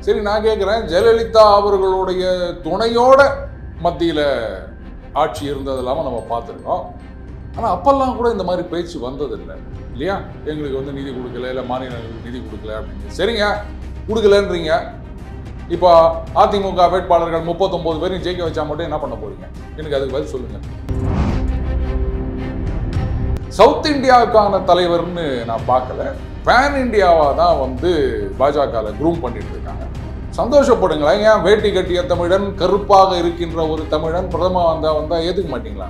சரி, நான் கேட்குறேன், ஜெயலலிதா அவர்களுடைய துணையோட மத்தியில் ஆட்சி இருந்தது இல்லாமல் நம்ம பார்த்துருக்கோம். ஆனால் அப்பெல்லாம் கூட இந்த மாதிரி பேச்சு வந்ததில்லை இல்லையா? எங்களுக்கு வந்து நிதி கொடுக்கல, இல்லை மாநிலங்களுக்கு நிதி கொடுக்கல அப்படின்னு. சரிங்க, கொடுக்கலன்றீங்க. இப்போ அதிமுக வேட்பாளர்கள் 39 பேரையும் ஜெயிக்க வச்சா மட்டும் என்ன பண்ண போறீங்க? எனக்கு அதுக்கு பதில் சொல்லுங்க. சவுத் இந்தியாவுக்கான தலைவர்னு நான் பார்க்கல, பேன் இந்தியாவா தான் வந்து பாஜக க்ரூம் பண்ணிட்டு இருக்காங்க. சந்தோஷப்படுங்களேன். ஏன் வேட்டி கட்டிய தமிழன், கருப்பாக இருக்கின்ற ஒரு தமிழன் பிரதமர் வந்தா ஏத்துக்க மாட்டீங்களா?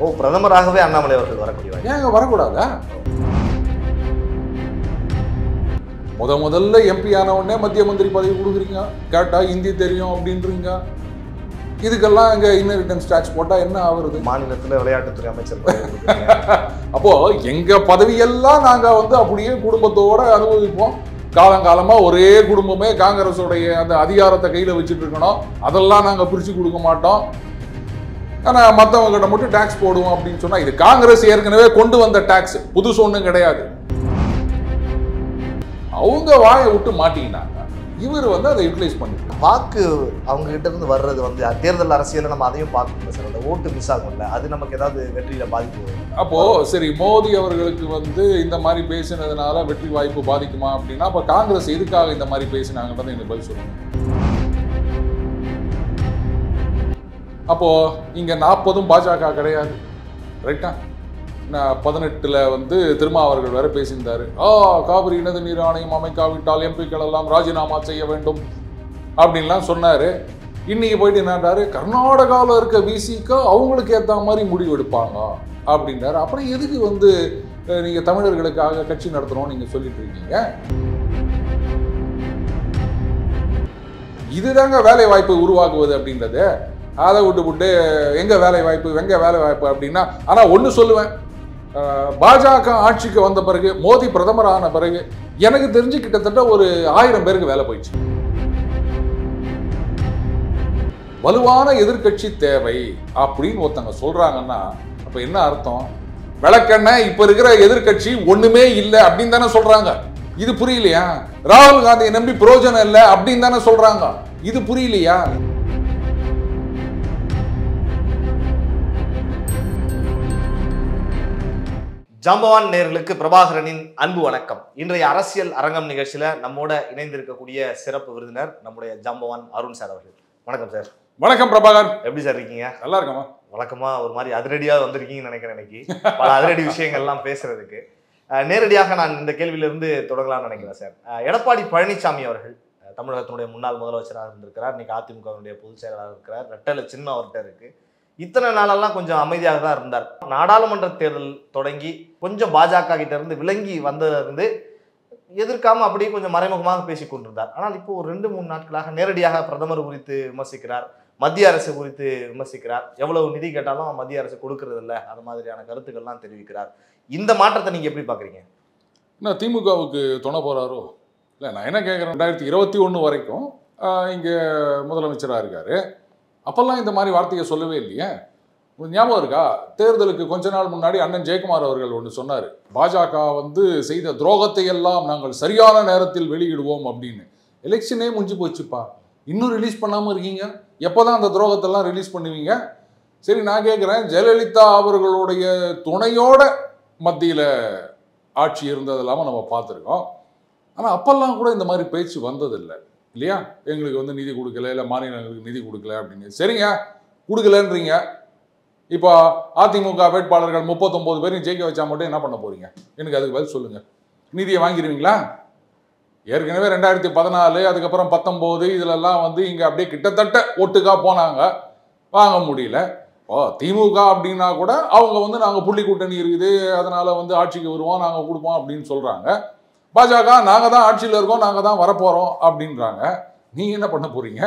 ஓ, பிரதமராகவே அண்ணாமலை அவர்கள் வரக்கூடிய ஏங்க வரக்கூடாதா? முதல்ல எம்பி ஆன உடனே மத்திய மந்திரி பதவி கொடுக்குறீங்க, கேட்டா ஹிந்தி தெரியும் அப்படின்றீங்க. இதுக்கெல்லாம் எங்க இன்ஹெரிட்டன்ஸ் டாக்ஸ் போட்டா என்ன ஆகுறது? மாநிலத்தில் விளையாட்டுத்துறை அமைச்சர். அப்போ எங்க பதவியெல்லாம் நாங்க வந்து அப்படியே குடும்பத்தோட அனுபவிப்போம். காலங்காலமா ஒரே குடும்பமே காங்கிரஸோடைய அந்த அதிகாரத்தை கையில வச்சுட்டு இருக்கணும். அதெல்லாம் நாங்க பிரிச்சு கொடுக்க மாட்டோம். ஆனா மற்றவங்க கிட்ட மட்டும் டாக்ஸ் போடுவோம் அப்படின்னு சொன்னா, இது காங்கிரஸ் ஏற்கனவே கொண்டு வந்த டாக்ஸ், புதுசு ஒன்றும் கிடையாது. அவங்க வாயை விட்டு மாட்டிக்கினாங்க, இவர் வந்து அதை யூட்டிலைஸ் பண்ணிட்டு வாக்கு அவங்க கிட்ட இருந்து வர்றது வந்து தேர்தல் அரசியல நம்ம அதையும் பார்க்கணும் சார். அந்த ஓட்டு மிஸ் ஆகும்ல, அது நமக்கு ஏதாவது வெற்றியில பாதிப்பு. அப்போ சரி, மோடி அவர்களுக்கு வந்து இந்த மாதிரி பேசினதுனால வெற்றி வாய்ப்பு பாதிக்குமா அப்படின்னா, அப்ப காங்கிரஸ் எதுக்காக இந்த மாதிரி பேசினாங்கன்றது எனக்கு பதில் சொல்லுங்க. அப்போ இங்க 40 பாஜக கிடையாது, ரைட்டா? 18ல் வந்து திருமாவர்கள் வேற பேசியிருந்தாரு. காவிரி இனது நீர் ஆணையம் அமைக்காவிட்டால் எம்பிக்கள் எல்லாம் ராஜினாமா செய்ய வேண்டும் அப்படின்லாம் சொன்னாரு. இன்னைக்கு போயிட்டு என்னன்றாரு, கர்நாடகாவில் இருக்க விசிக்கு அவங்களுக்கு ஏற்ற மாதிரி முடிவு எடுப்பாங்க அப்படின்றாரு. அப்புறம் எதுக்கு வந்து நீங்க தமிழர்களுக்காக கட்சி நடத்தணும்னு நீங்க சொல்லிட்டு இருக்கீங்க? இதுதாங்க வேலை வாய்ப்பு உருவாக்குவது அப்படின்றது. அதை விட்டு எங்க வேலை வாய்ப்பு அப்படின்னா, ஆனா ஒண்ணு சொல்லுவேன், பாஜக ஆட்சிக்கு வந்த பிறகு, மோடி பிரதமர் ஆன பிறகு எனக்கு தெரிஞ்சு கிட்டத்தட்ட ஒரு 1000 பேருக்கு வேலை போயிடுச்சு. வலுவான எதிர்கட்சி தேவை அப்படின்னு ஒருத்தங்க சொல்றாங்கன்னா அப்ப என்ன அர்த்தம்? விளக்கெண்ணெய் இப்ப இருக்கிற எதிர்கட்சி ஒண்ணுமே இல்லை அப்படின்னு தானே சொல்றாங்க. இது புரியலையா? ராகுல் காந்தியை நம்பி பிரயோஜனம் இல்லை அப்படின்னு தானே சொல்றாங்க. இது புரியலையா? ஜாம்பவான் நேயர்களுக்கு பிரபாகரனின் அன்பு வணக்கம். இன்றைய அரசியல் அரங்கம் நிகழ்ச்சியில நம்மோட இணைந்திருக்கக்கூடிய சிறப்பு விருந்தினர் நம்முடைய ஜாம்பவான் அருண் சார் அவர்கள். வணக்கம் சார். வணக்கம் பிரபாகர். எப்படி சார் இருக்கீங்க? நல்லா இருக்கமா? வழக்கமா ஒரு மாதிரி அதிரடியா வந்திருக்கீங்கன்னு நினைக்கிறேன். இன்னைக்கு பல அதிரடி விஷயங்கள்லாம் பேசுறதுக்கு நேரடியாக நான் இந்த கேள்வியிலிருந்து தொடங்கலாம்னு நினைக்கிறேன் சார். எடப்பாடி பழனிசாமி அவர்கள் தமிழகத்தினுடைய முன்னாள் முதலமைச்சராக இருந்திருக்கிறார். இன்னைக்கு அதிமுகவினுடைய பொதுச் செயலாளர் இருக்கிறார். ரெட்டலை சின்ன அவர்கிட்ட இருக்கு. இத்தனை நாளெல்லாம் கொஞ்சம் அமைதியாக தான் இருந்தார். நாடாளுமன்ற தேர்தல் தொடங்கி கொஞ்சம் பாஜக கிட்ட இருந்து விலகி வந்ததிலிருந்து எதிர்க்காம அப்படியே கொஞ்சம் மறைமுகமாக பேசிக் கொண்டிருந்தார். ஆனால் இப்போ ஒரு 2-3 நாட்களாக நேரடியாக பிரதமர் குறித்து விமர்சிக்கிறார், மத்திய அரசு குறித்து விமர்சிக்கிறார். எவ்வளவு நிதி கேட்டாலும் மத்திய அரசு கொடுக்கறது இல்லை, அது மாதிரியான கருத்துக்கள்லாம் தெரிவிக்கிறார். இந்த மாற்றத்தை நீங்க எப்படி பாக்குறீங்க? என்ன திமுகவுக்கு துணை போறாரோ? இல்லை, நான் என்ன கேட்குறேன், 2021 வரைக்கும் இங்கே முதலமைச்சராக இருக்காரு. அப்பெல்லாம் இந்த மாதிரி வார்த்தையை சொல்லவே இல்லையே. உங்களுக்கு ஞாபகம் இருக்கா? தேர்தலுக்கு கொஞ்ச நாள் முன்னாடி அண்ணன் ஜெயக்குமார் அவர்கள் ஒன்று சொன்னார், பாஜக வந்து செய்த துரோகத்தை எல்லாம் நாங்கள் சரியான நேரத்தில் வெளியிடுவோம் அப்படின்னு. எலெக்ஷனே முடிஞ்சு போச்சுப்பா, இன்னும் ரிலீஸ் பண்ணாமல் இருக்கீங்க. எப்போ தான் அந்த துரோகத்தெல்லாம் ரிலீஸ் பண்ணுவீங்க? சரி, நான் கேட்குறேன், ஜெயலலிதா அவர்களுடைய துணையோட மத்தியில் ஆட்சி இருந்தது இல்லாமல் நம்ம பார்த்துருக்கோம். ஆனால் அப்பெல்லாம் கூட இந்த மாதிரி பேச்சு வந்ததில்லை இல்லையா? எங்களுக்கு வந்து நிதி கொடுக்கல, இல்லை மாநிலங்களுக்கு நிதி கொடுக்கல அப்படின்னு. சரிங்க, கொடுக்கலன்றீங்க. இப்போ அதிமுக வேட்பாளர்கள் 39 பேரையும் ஜெயிக்க வச்சா மட்டும் என்ன பண்ண போறீங்க? எனக்கு அதுக்கு பதில் சொல்லுங்க. நிதியை வாங்கிடுவீங்களா? ஏற்கனவே 2014 அதுக்கப்புறம் 19 இதுலெல்லாம் வந்து இங்கே அப்படியே கிட்டத்தட்ட ஒட்டுக்கா போனாங்க, வாங்க முடியல. திமுக அப்படின்னா கூட அவங்க வந்து நாங்கள் புள்ளி கூட்டணி இருக்குது, அதனால வந்து ஆட்சிக்கு வருவோம், நாங்கள் கொடுப்போம் அப்படின்னு சொல்றாங்க. பாஜக நாங்கள் தான் ஆட்சியில் இருக்கோம், நாங்கள் தான் வரப்போகிறோம் அப்படின்றாங்க. நீங்கள் என்ன பண்ண போறீங்க?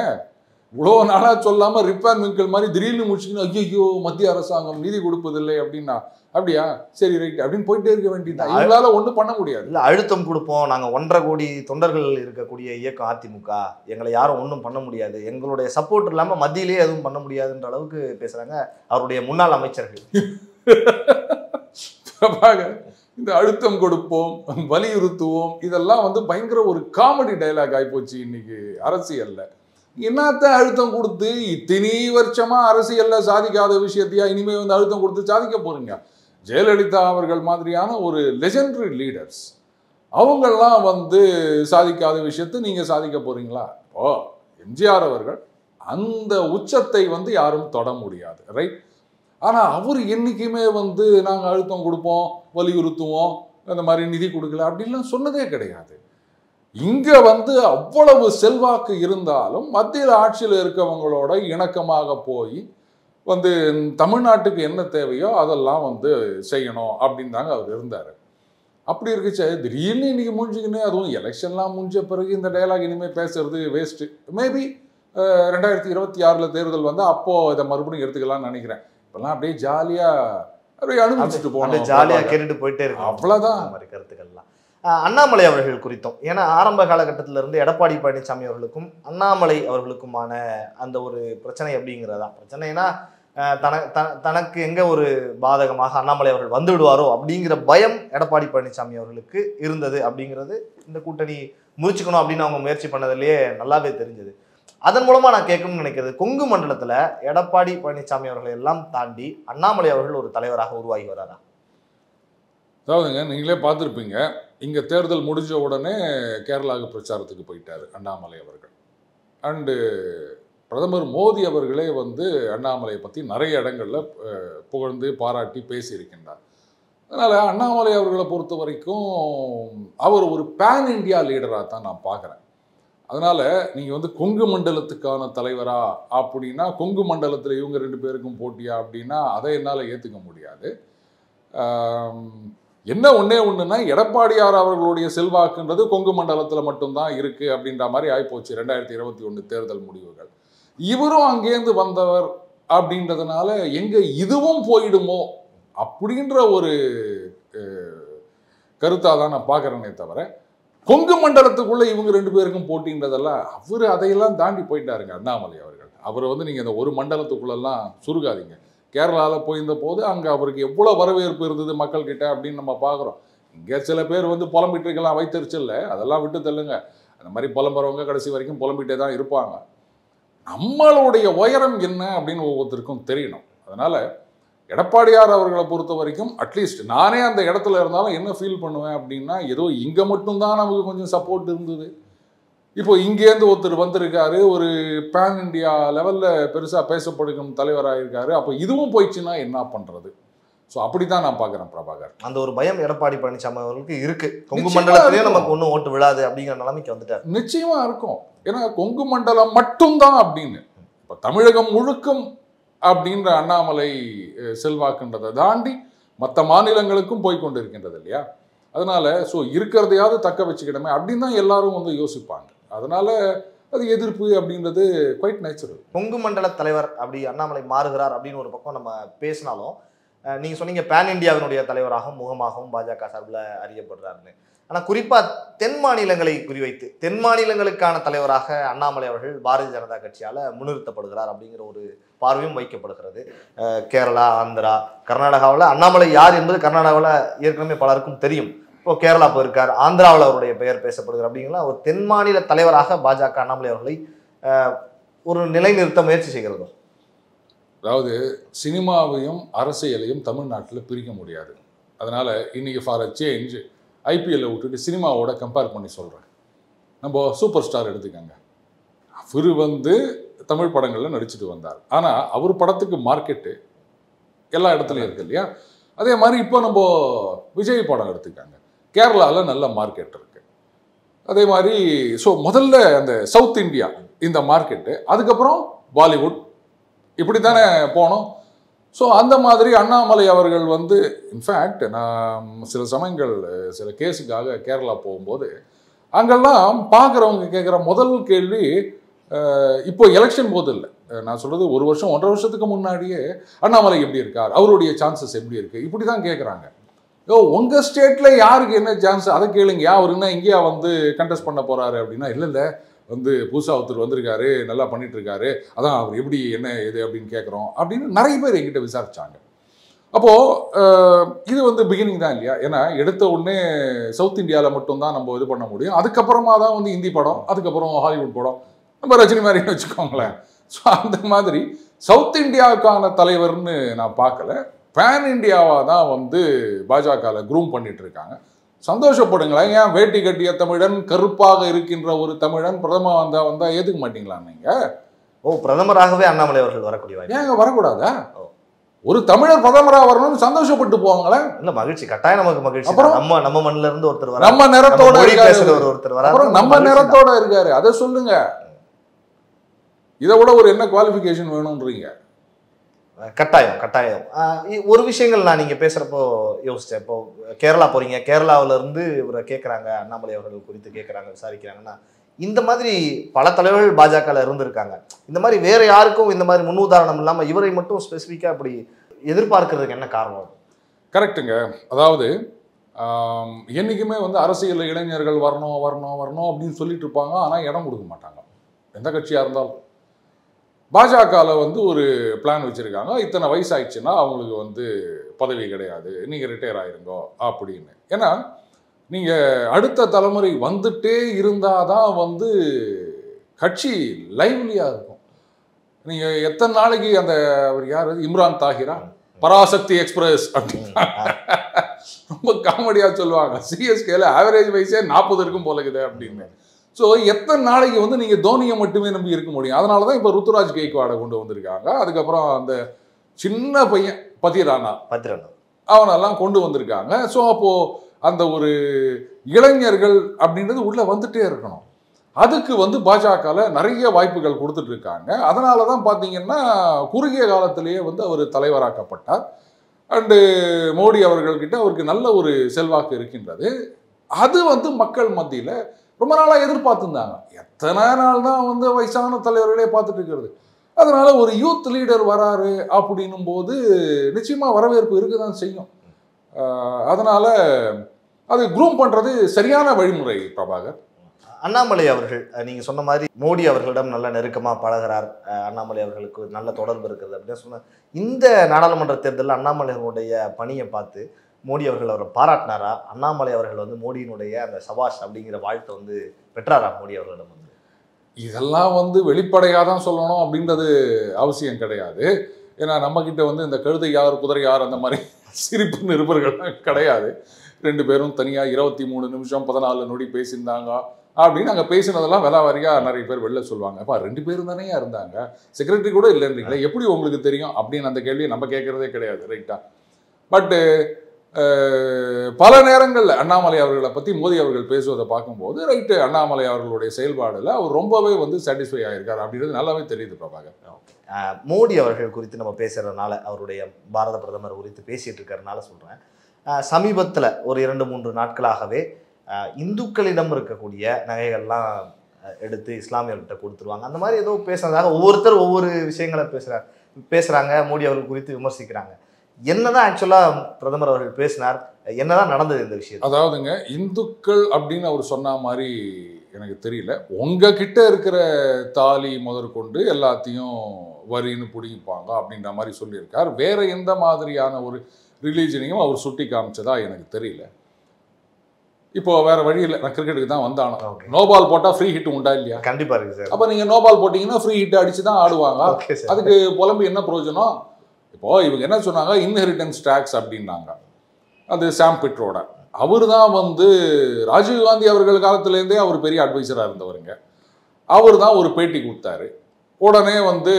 இவ்வளோ நாளாக சொல்லாமல் ரிப்பேர் மின்கள் மாதிரி திடீர்னு முடிச்சுக்கணும், ஐயோ மத்திய அரசாங்கம் நிதி கொடுப்பதில்லை அப்படின்னா, அப்படியா சரி ரைட் அப்படின்னு போயிட்டே இருக்க வேண்டியது. இவங்களால ஒன்றும் பண்ண முடியாது. இல்லை, அழுத்தம் கொடுப்போம், நாங்கள் 1.5 கோடி தொண்டர்கள் இருக்கக்கூடிய இயக்கம் அதிமுக, எங்களை யாரும் ஒன்றும் பண்ண முடியாது, எங்களுடைய சப்போர்ட் இல்லாமல் மத்தியிலே எதுவும் பண்ண முடியாதுன்ற அளவுக்கு பேசுகிறாங்க அவருடைய முன்னாள் அமைச்சர்கள். இந்த அழுத்தம் கொடுப்போம், வலியுறுத்துவோம், இதெல்லாம் வந்து பயங்கர ஒரு காமெடி டைலாக் ஆகிப்போச்சு இன்னைக்கு அரசியல்ல. என்னத்த அழுத்தம் கொடுத்து இத்தனை வருஷமா அரசியல்ல சாதிக்காத விஷயத்தையா இனிமே வந்து அழுத்தம் கொடுத்து சாதிக்க போறீங்க? ஜெயலலிதா அவர்கள் மாதிரியான ஒரு லெஜெண்டரி லீடர்ஸ் அவங்கெல்லாம் வந்து சாதிக்காத விஷயத்தை நீங்க சாதிக்க போறீங்களா? ஓ, எம்ஜிஆர் அவர்கள் அந்த உச்சத்தை வந்து யாரும் தொட முடியாது, ரைட்? ஆனா அவர் என்னைக்குமே வந்து நாங்க அழுத்தம் கொடுப்போம், வலியுறுத்துவோம், அந்த மாதிரி நிதி கொடுக்கல அப்படின்லாம் சொன்னதே கிடையாது. இங்க வந்து அவ்வளவு செல்வாக்கு இருந்தாலும் மத்தியில் ஆட்சியில் இருக்கவங்களோட இணக்கமாக போய் வந்து தமிழ்நாட்டுக்கு என்ன தேவையோ அதெல்லாம் வந்து செய்யணும் அப்படின்னு தாங்க அவர் இருந்தார். அப்படி இருக்குச்சு திடீர்னு இன்னைக்கு முடிஞ்சுக்கின்னு, அதுவும் எலெக்ஷன்லாம் முடிஞ்ச பிறகு இந்த டயலாக் இனிமேல் பேசுறது வேஸ்ட்டு. மேபி 2026 தேர்தல் வந்து அப்போ இதை மறுபடியும் எடுத்துக்கலாம்னு நினைக்கிறேன். இப்பெல்லாம் அப்படியே ஜாலியா அப்படியே அனுபவிச்சுட்டு போனோம், ஜாலியா கேட்டுட்டு போயிட்டே இருக்கு, அவ்வளவுதான். மாதிரி கருத்துக்கள்லாம் அண்ணாமலை அவர்கள் குறித்தும், ஏன்னா ஆரம்ப காலகட்டத்தில இருந்து எடப்பாடி பழனிசாமி அவர்களுக்கும் அண்ணாமலை அவர்களுக்குமான அந்த ஒரு பிரச்சனை அப்படிங்கிறதா பிரச்சனைனா தனக்கு எங்க ஒரு பாதகமாக அண்ணாமலை அவர்கள் வந்து விடுவாரோ அப்படிங்கிற பயம் எடப்பாடி பழனிசாமி அவர்களுக்கு இருந்தது அப்படிங்கிறது இந்த கூட்டணி முறிச்சுக்கணும் அப்படின்னு அவங்க முயற்சி பண்ணதுலேயே நல்லாவே தெரிஞ்சது. அதன் மூலமா நான் கேட்கணும்னு நினைக்கிறது, கொங்கு மண்டலத்துல எடப்பாடி பழனிசாமி அவர்களை எல்லாம் தாண்டி அண்ணாமலை அவர்கள் ஒரு தலைவராக உருவாகி வராரா? அதாவதுங்க, நீங்களே பார்த்துருப்பீங்க, இங்கே தேர்தல் முடிஞ்ச உடனே கேரளாவுக்கு பிரச்சாரத்துக்கு போயிட்டார் அண்ணாமலை அவர்கள். அண்டு பிரதமர் மோடி அவர்களே வந்து அண்ணாமலையை பற்றி நிறைய இடங்களில் புகழ்ந்து பாராட்டி பேசியிருக்கின்றார். அதனால் அண்ணாமலை அவர்களை பொறுத்த வரைக்கும் அவர் ஒரு பேன் இண்டியா லீடராக தான் நான் பார்க்குறேன். அதனால் நீங்கள் வந்து கொங்கு மண்டலத்துக்கான தலைவரா அப்படின்னா, கொங்கு மண்டலத்தில் இவங்க 2 பேருக்கும் போட்டியா அப்படின்னா அதை என்னால் ஏற்றுக்க முடியாது. என்ன ஒன்றே ஒன்றுனா, எடப்பாடியார் அவர்களுடைய செல்வாக்குன்றது கொங்கு மண்டலத்தில் மட்டும்தான் இருக்குது அப்படின்ற மாதிரி ஆகிப்போச்சு 2021 தேர்தல் முடிவுகள். இவரும் அங்கேருந்து வந்தவர் அப்படின்றதுனால எங்கே இதுவும் போயிடுமோ அப்படின்ற ஒரு கருத்தாக தான் நான் பார்க்குறேனே தவிர, கொங்கு மண்டலத்துக்குள்ளே இவங்க 2 பேருக்கும் போட்டின்றதெல்லாம் அவர் அதையெல்லாம் தாண்டி போயிட்டாருங்க அண்ணாமலை அவர்கள். அவரை வந்து நீங்கள் இந்த ஒரு மண்டலத்துக்குள்ளெல்லாம் சுருகாதீங்க. கேரளாவில் போயிருந்த போது அங்கே அவருக்கு எவ்வளோ வரவேற்பு இருந்தது மக்கள்கிட்ட அப்படின்னு நம்ம பார்க்குறோம். இங்கே சில பேர் வந்து புலம்பிட்டு இருக்கலாம், வைத்தறிச்சல்ல, அதெல்லாம் விட்டு தள்ளுங்க. அந்த மாதிரி புலம்புறவங்க கடைசி வரைக்கும் புலம்பிட்டே தான் இருப்பாங்க. நம்மளுடைய உயரம் என்ன அப்படின்னு ஒவ்வொருத்தருக்கும் தெரியணும். அதனால் எடப்பாடியார் அவர்களை பொறுத்த வரைக்கும் அட்லீஸ்ட் நானே அந்த இடத்துல இருந்தாலும் என்ன ஃபீல் பண்ணுவேன் அப்படின்னா, ஏதோ இங்கே மட்டும்தான் நமக்கு கொஞ்சம் சப்போர்ட் இருந்தது, இப்போ இங்கேருந்து ஒருத்தர் வந்திருக்காரு, ஒரு பேன் இண்டியா லெவலில் பெருசாக பேசப்படுகும் தலைவராக இருக்காரு, அப்போ இதுவும் போயிடுச்சுன்னா என்ன பண்ணுறது? ஸோ அப்படி தான் நான் பார்க்குறேன் பிரபாகர். அந்த ஒரு பயம் எடப்பாடி பழனிசாமி அவர்களுக்கு இருக்கு, கொங்கு மண்டலத்திலேயே நமக்கு ஒன்றும் ஓட்டு விழாது அப்படிங்கிற நிலைமைக்கு வந்துட்டார். நிச்சயமாக இருக்கும். ஏன்னா கொங்கு மண்டலம் மட்டும்தான் அப்படின்னு, இப்போ தமிழகம் முழுக்கும் அப்படின்ற அண்ணாமலை செல்வாக்குன்றதை தாண்டி மற்ற மாநிலங்களுக்கும் போய் கொண்டு இருக்கின்றது இல்லையா? அதனால ஸோ இருக்கிறதையாவது தக்க வச்சுக்கிடமே அப்படின்னு தான் எல்லாரும் வந்து யோசிப்பாங்க. அதனால அது எதிர்ப்பு அப்படின்றது குவைட் நேச்சுரல். கொங்கு மண்டல தலைவர் அப்படி அண்ணாமலை மாறுகிறார் அப்படின்னு ஒரு பக்கம் நம்ம பேசினாலும், நீங்க சொன்னீங்க பேன் இந்தியாவினுடைய தலைவராகவும் முகமாகவும் பாஜக சார்பில் அறியப்படுறாருன்னு. ஆனால் குறிப்பாக தென் மாநிலங்களை குறிவைத்து தென் மாநிலங்களுக்கான தலைவராக அண்ணாமலை அவர்கள் பாரதிய ஜனதா கட்சியால் முன்னிறுத்தப்படுகிறார் அப்படிங்கிற ஒரு பார்வையும் வைக்கப்படுகிறது. கேரளா, ஆந்திரா, கர்நாடகாவில் அண்ணாமலை யார் என்பது கர்நாடகாவில் ஏற்கனவே பலருக்கும் தெரியும். இப்போ கேரளா போயிருக்கார், ஆந்திராவில் அவருடைய பெயர் பேசப்படுகிறார். அப்படிங்கிற ஒரு தென் மாநில தலைவராக பாஜக அண்ணாமலை அவர்களை ஒரு நிலைநிறுத்த முயற்சி செய்கிறதோ? அதாவது சினிமாவையும் அரசியலையும் தமிழ்நாட்டில் பிரிக்க முடியாது. அதனால் இன்றைக்கி ஃபார் அ சேஞ்ச் ஐபிஎல்லை விட்டுட்டு சினிமாவோட கம்பேர் பண்ணி சொல்கிறேன். நம்ம சூப்பர் ஸ்டார் எடுத்துக்கோங்க. அவர் வந்து தமிழ் படங்களில் நடிச்சுட்டு வந்தார். ஆனால் அவர் படத்துக்கு மார்க்கெட்டு எல்லா இடத்துலையும் இருக்குது இல்லையா? அதே மாதிரி இப்போ நம்ம விஜய் படம் எடுத்துக்காங்க, கேரளாவில் நல்ல மார்க்கெட் இருக்குது. அதே மாதிரி ஸோ முதல்ல அந்த சவுத் இந்தியா இந்த மார்க்கெட்டு, அதுக்கப்புறம் பாலிவுட், இப்படி தானே போனோம். ஸோ அந்த மாதிரி அண்ணாமலை அவர்கள் வந்து இன்ஃபேக்ட் நான் சில சமயங்கள் சில கேஸுக்காக கேரளா போகும்போது அங்கெல்லாம் பார்க்குறவங்க கேட்குற முதல் கேள்வி, இப்போ எலெக்ஷன் போது இல்லை, நான் சொல்கிறது 1 வருஷம் 1.5 வருஷத்துக்கு முன்னாடியே அண்ணாமலை எப்படி இருக்கார், அவருடைய சான்சஸ் எப்படி இருக்குது, இப்படி தான் கேட்குறாங்க. உங்கள் ஸ்டேட்டில் யாருக்கு என்ன சான்ஸ் அதை கேளுங்க, அவர் என்ன இங்கேயா வந்து கண்டெஸ்ட் பண்ண போகிறாரு அப்படின்னா, இல்லை வந்து புதுசாக ஒருத்தர் வந்திருக்காரு, நல்லா பண்ணிட்டு இருக்காரு, அதான் அவர் எப்படி என்ன இது அப்படின்னு கேட்குறோம் அப்படின்னு நிறைய பேர் என்கிட்ட விசாரிச்சாங்க. அப்போது இது வந்து பிகினிங் தான் இல்லையா? ஏன்னா எடுத்த உடனே சவுத் இந்தியாவில் மட்டும்தான் நம்ம இது பண்ண முடியும். அதுக்கப்புறமா தான் வந்து ஹிந்தி படம், அதுக்கப்புறம் ஹாலிவுட் படம், நம்ம ரஜினி மாதிரின்னு வச்சுக்கோங்களேன். ஸோ அந்த மாதிரி சவுத் இந்தியாவுக்கான தலைவர்னு நான் பார்க்கல. பேன் இந்தியாவாக தான் வந்து பாஜகவில் க்ரூம் பண்ணிட்டு இருக்காங்க. சந்தோஷப்படுங்களேன். ஏன் வேட்டி கட்டிய தமிழன், கருப்பாக இருக்கின்ற ஒரு தமிழன் பிரதமர் வந்தா ஏற்றுக்க மாட்டீங்களா நீங்கள்? பிரதமராகவே அண்ணாமலை அவர்கள் வரக்கூடிய வாய்ப்பு ஏங்க வரக்கூடாதா? ஒரு தமிழர் பிரதமராக வரணும்னு சந்தோஷப்பட்டு போவாங்களேன். இல்ல மகிழ்ச்சி, கட்டாயம் நமக்கு மகிழ்ச்சி. அப்புறம் நம்ம மண்ணில இருந்து ஒருத்தர் வர, நம்ம நிறத்தோட ஒருத்தர் வர, அப்புறம் நம்ம நிறத்தோட இருக்காரு, அதை சொல்லுங்க. இதை விட ஒரு என்ன குவாலிஃபிகேஷன் வேணும்ன்றீங்க? கட்டாயம். ஒரு விஷயங்கள் நான் நீங்க பேசுறப்போ யோசிச்சேன். இப்போ கேரளா போறீங்க, கேரளாவில இருந்து இவரை கேட்கறாங்க, அண்ணாமலை அவர்கள் குறித்து கேட்கறாங்க, விசாரிக்கிறாங்கன்னா, இந்த மாதிரி பல தலைவர்கள் பாஜகல இருந்திருக்காங்க. இந்த மாதிரி வேற யாருக்கும் இந்த மாதிரி முன்னுதாரணம் இல்லாம இவரை மட்டும் ஸ்பெசிஃபிக்கா அப்படி எதிர்பார்க்கறதுக்கு என்ன காரணம்? கரெக்டுங்க. அதாவது என்னைக்குமே வந்து அரசியல் இளைஞர்கள் வரணும் வரணும் வரணும் அப்படின்னு சொல்லிட்டு இருப்பாங்க. ஆனால் இடம் கொடுக்க மாட்டாங்க. எந்த கட்சியாக இருந்தாலும் பாஜகவில் வந்து ஒரு பிளான் வச்சுருக்காங்க. இத்தனை வயசு ஆயிடுச்சுன்னா அவங்களுக்கு வந்து பதவி கிடையாது, நீங்கள் ரிட்டையர் ஆயிருங்கோ அப்படின்னு. ஏன்னா நீங்கள் அடுத்த தலைமுறை வந்துட்டே இருந்தால் தான் வந்து கட்சி லைவ்லியாக இருக்கும். நீங்கள் எத்தனை நாளைக்கு அந்த அவர் யார், இம்ரான் தாஹிரா, பராசக்தி எக்ஸ்பிரஸ் அப்படின்னு ரொம்ப காமெடியாக சொல்லுவாங்க. சிஎஸ்கேல ஆவரேஜ் வயசே 40 இருக்கும் போலக்குது அப்படின்னு. ஸோ எத்தனை நாளைக்கு வந்து நீங்கள் தோனியை மட்டுமே நம்பி இருக்க முடியும்? அதனால தான் இப்போ ருத்துராஜ் கெய்க்வாடை கொண்டு வந்திருக்காங்க. அதுக்கப்புறம் அந்த சின்ன பையன் பத்திரானா அவனெல்லாம் கொண்டு வந்திருக்காங்க. ஸோ அப்போது அந்த ஒரு இளைஞர்கள் அப்படின்றது உள்ளே வந்துட்டே இருக்கணும். அதுக்கு வந்து பாஜகவில் நிறைய வாய்ப்புகள் கொடுத்துட்டு இருக்காங்க. அதனால தான் பார்த்தீங்கன்னா குறுகிய காலத்திலேயே வந்து அவர் தலைவராக்கப்பட்டார். அண்டு மோடி அவர்கள்கிட்ட அவருக்கு நல்ல ஒரு செல்வாக்கு இருக்கின்றது. அது வந்து மக்கள் மத்தியில் ரொம்ப நாளாக எதிர்பார்த்துருந்தாங்க. எத்தனை நாள் தான் வந்து வயசான தலைவர்களே பார்த்துட்டு இருக்கிறது. அதனால ஒரு யூத் லீடர் வராரு அப்படின்னும் போது நிச்சயமாக வரவேற்பு இருக்க தான் செய்யும். அதனால அது க்ரூம் பண்ணுறது சரியான வழிமுறை பிரபாகர். அண்ணாமலை அவர்கள் நீங்க சொன்ன மாதிரி மோடி அவர்களிடம் நல்ல நெருக்கமாக பழகிறார், அண்ணாமலை அவர்களுக்கு நல்ல தொடர்பு இருக்கிறது அப்படின்னு சொன்ன இந்த நாடாளுமன்ற தேர்தலில் அண்ணாமலையினுடைய பணியை பார்த்து மோடி அவர்கள் அவரை பாராட்டினாரா? அண்ணாமலை அவர்கள் வந்து மோடியினுடைய அந்த சபாஷ் அப்படிங்கிற வாழ்த்தை வந்து பெற்றாரா மோடி அவர்களிடம்? வந்து இதெல்லாம் வந்து வெளிப்படையாக தான் சொல்லணும் அப்படின்றது அவசியம் கிடையாது. ஏன்னா நம்மக்கிட்ட வந்து இந்த கழுதை யார் குதிரை யார் அந்த மாதிரி சிரிப்பு நிருபர்கள்லாம் கிடையாது. 2 பேரும் தனியாக 23 நிமிஷம் 14 நொடி பேசியிருந்தாங்க அப்படின்னு அங்கே பேசினதெல்லாம் விலாவாரியாக நிறைய பேர் வெளில சொல்லுவாங்க. அப்பா 2 பேரும் தானே இருந்தாங்க, செக்ரட்டரி கூட இல்லைன்றீங்களா, எப்படி உங்களுக்கு தெரியும் அப்படின்னு அந்த கேள்வியை நம்ம கேட்குறதே கிடையாது, ரைட்டா? பட்டு பல நேரங்களில் அண்ணாமலை அவர்களை பற்றி மோடி அவர்கள் பேசுவதை பார்க்கும்போது ரைட்டு, அண்ணாமலை அவர்களுடைய செயல்பாடில் அவர் ரொம்பவே வந்து சாட்டிஸ்ஃபை ஆகியிருக்கார் அப்படின்றது நல்லாவே தெரியுது பிரபாகர். மோடி அவர்கள் குறித்து நம்ம பேசுகிறதுனால, அவருடைய பாரத பிரதமர் குறித்து பேசிகிட்டு இருக்கிறதுனால சொல்கிறேன், சமீபத்தில் ஒரு 2-3 நாட்களாகவே இந்துக்களிடம் இருக்கக்கூடிய நகைகள்லாம் எடுத்து இஸ்லாமியர்கிட்ட கொடுத்துருவாங்க, அந்த மாதிரி ஏதோ பேசுறதாக ஒவ்வொருத்தர் ஒவ்வொரு விஷயங்களை பேசுகிறாங்க. மோடி அவர்கள் குறித்து விமர்சிக்கிறாங்க. என்னதான் ஆக்சுவலாக பிரதமர் அவர்கள் பேசினார், என்னதான் நடந்தது இந்த விஷயம்? அதாவதுங்க, இந்துக்கள் அப்படின்னு அவர் சொன்ன மாதிரி எனக்கு தெரியல. உங்ககிட்ட இருக்கிற தாலி முதற்கொண்டு எல்லாத்தையும் வரின்னு பிடிப்பாங்க அப்படின்ற மாதிரி சொல்லியிருக்கார். வேற எந்த மாதிரியான ஒரு ரிலீஜனையும் அவர் சுட்டி காமிச்சதா எனக்கு தெரியல. இப்போ வேற வழி இல்லை, நான் கிரிக்கெட்டுக்கு தான் வந்தானோ. நோபால் போட்டால் ஃப்ரீ ஹிட் உண்டா இல்லையா? கண்டிப்பாக இருக்குது சார். அப்போ நீங்கள் நோபால் போட்டிங்கன்னா ஃப்ரீ ஹிட் அடிச்சு தான் ஆடுவாங்க. அதுக்கு புலம்பு என்ன பிரயோஜனம்? இப்போது இவங்க என்ன சொன்னாங்க, இன்ஹெரிட்டன்ஸ் டேக்ஸ் அப்படின்னாங்க. அது சாம் பிட்ரோட அவர் தான் வந்து ராஜீவ்காந்தி அவர்கள் காலத்துலேருந்தே அவர் பெரிய அட்வைசராக இருந்தவருங்க. அவர் தான் ஒரு பேட்டி கொடுத்தாரு. உடனே வந்து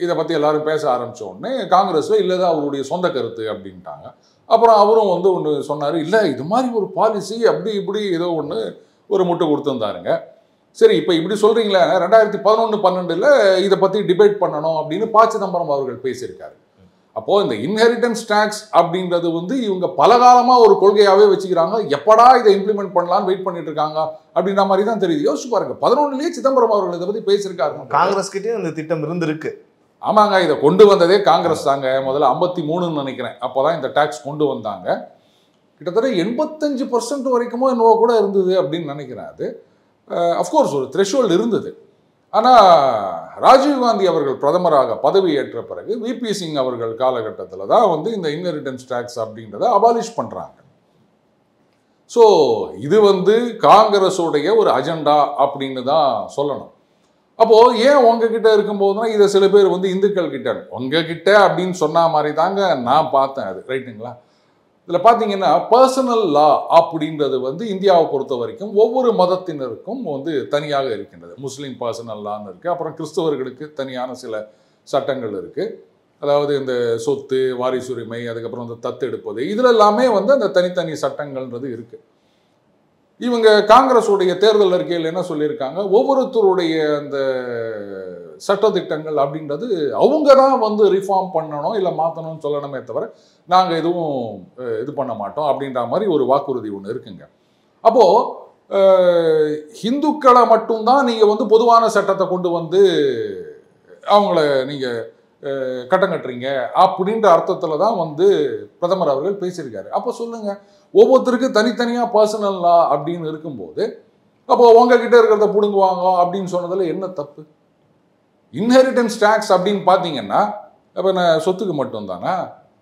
இதை பற்றி எல்லாரும் பேச ஆரம்பித்த உடனே காங்கிரஸில் இல்லை தான் அவருடைய சொந்த கருத்து அப்படின்ட்டாங்க. அப்புறம் அவரும் வந்து ஒன்று சொன்னார், இல்லை இது மாதிரி ஒரு பாலிசி அப்படி இப்படி ஏதோ ஒன்று ஒரு முட்டு கொடுத்துருந்தாருங்க. சரி, இப்போ இப்படி சொல்கிறீங்களே, 2011-12 இதை பற்றி டிபேட் பண்ணணும் அப்படின்னு ப. சிதம்பரம் அவர்கள் பேசியிருக்காரு. அப்போது இந்த இன்ஹெரிட்டன்ஸ் டேக்ஸ் அப்படின்றது வந்து இவங்க பல காலமாக ஒரு கொள்கையாகவே வச்சுக்கிறாங்க. எப்படா இதை இம்ப்ளிமெண்ட் பண்ணலான்னு வெயிட் பண்ணிட்டு இருக்காங்க அப்படின்ற மாதிரி தான் தெரியுது. யோசிச்சு பாருங்க, 11 சிதம்பரம் அவர்கள் இதை பற்றி பேசியிருக்காரு. காங்கிரஸ் கிட்டே இந்த திட்டம் இருந்திருக்கு. ஆமாங்க, இதை கொண்டு வந்ததே காங்கிரஸ் தாங்க. முதல்ல 53 நினைக்கிறேன், அப்போ தான் இந்த டேக்ஸ் கொண்டு வந்தாங்க. கிட்டத்தட்ட 85% வரைக்குமோ என்னவோ கூட இருந்தது அப்படின்னு நினைக்கிறேன். அது அஃப்கோர்ஸ் ஒரு த்ரெஷ்ஹோல்டு இருந்தது. ஆனால் ராஜீவ்காந்தி அவர்கள் பிரதமராக பதவி ஏற்ற பிறகு விபி சிங் அவர்கள் காலகட்டத்தில் தான் வந்து இந்த இன்ஹெரிட்டன்ஸ் டேக்ஸ் அப்படின்றத அபாலிஷ் பண்ணுறாங்க. ஸோ இது வந்து காங்கிரஸுடைய ஒரு அஜெண்டா அப்படின்னு தான் சொல்லணும். அப்போது ஏன் உங்ககிட்ட இருக்கும்போதுனா இதை சில பேர் வந்து இந்துக்கள் கிட்ட உங்ககிட்ட அப்படின்னு சொன்ன மாதிரி தாங்க நான் பார்த்தேன். அது ரைட்டுங்களா? இதில் பார்த்தீங்கன்னா பர்சனல் லா அப்படின்றது வந்து இந்தியாவை பொறுத்த வரைக்கும் ஒவ்வொரு மதத்தினருக்கும் வந்து தனியாக இருக்கின்றது. முஸ்லீம் பர்சனல் லான்னு இருக்குது, அப்புறம் கிறிஸ்தவர்களுக்கு தனியான சில சட்டங்கள் இருக்குது. அதாவது இந்த சொத்து, வாரிசுரிமை, அதுக்கப்புறம் இந்த தத்தெடுப்பது, இதில் எல்லாமே வந்து அந்த தனித்தனி சட்டங்கள்ன்றது இருக்குது. இவங்க காங்கிரஸுடைய தேர்தல் அறிக்கையில் என்ன சொல்லியிருக்காங்க, ஒவ்வொருத்தருடைய அந்த சட்டத்திட்டங்கள் அப்படின்றது அவங்க தான் வந்து ரிஃபார்ம் பண்ணணும் இல்லை மாற்றணும்னு சொல்லணுமே தவிர நாங்கள் எதுவும் இது பண்ண மாட்டோம் அப்படின்ற மாதிரி ஒரு வாக்குறுதி ஒன்று இருக்குங்க. அப்போது ஹிந்துக்களை மட்டும்தான் நீங்கள் வந்து பொதுவான சட்டத்தை கொண்டு வந்து அவங்கள நீங்கள் கட்டம் கட்டுறீங்க அப்படின்ற அர்த்தத்தில் தான் வந்து பிரதமர் அவர்கள் பேசியிருக்காரு. அப்போ சொல்லுங்கள், ஒவ்வொருத்தருக்கு தனித்தனியாக பர்சனல் லா அப்படின்னு இருக்கும்போது அப்போது உங்ககிட்ட இருக்கிறத பிடுங்குவாங்க அப்படின்னு சொன்னதில் என்ன தப்பு? இன்ஹெரிட்டன்ஸ் டேக்ஸ் அப்படின்னு பார்த்தீங்கன்னா அப்போ நான் சொத்துக்கு மட்டும்தானா?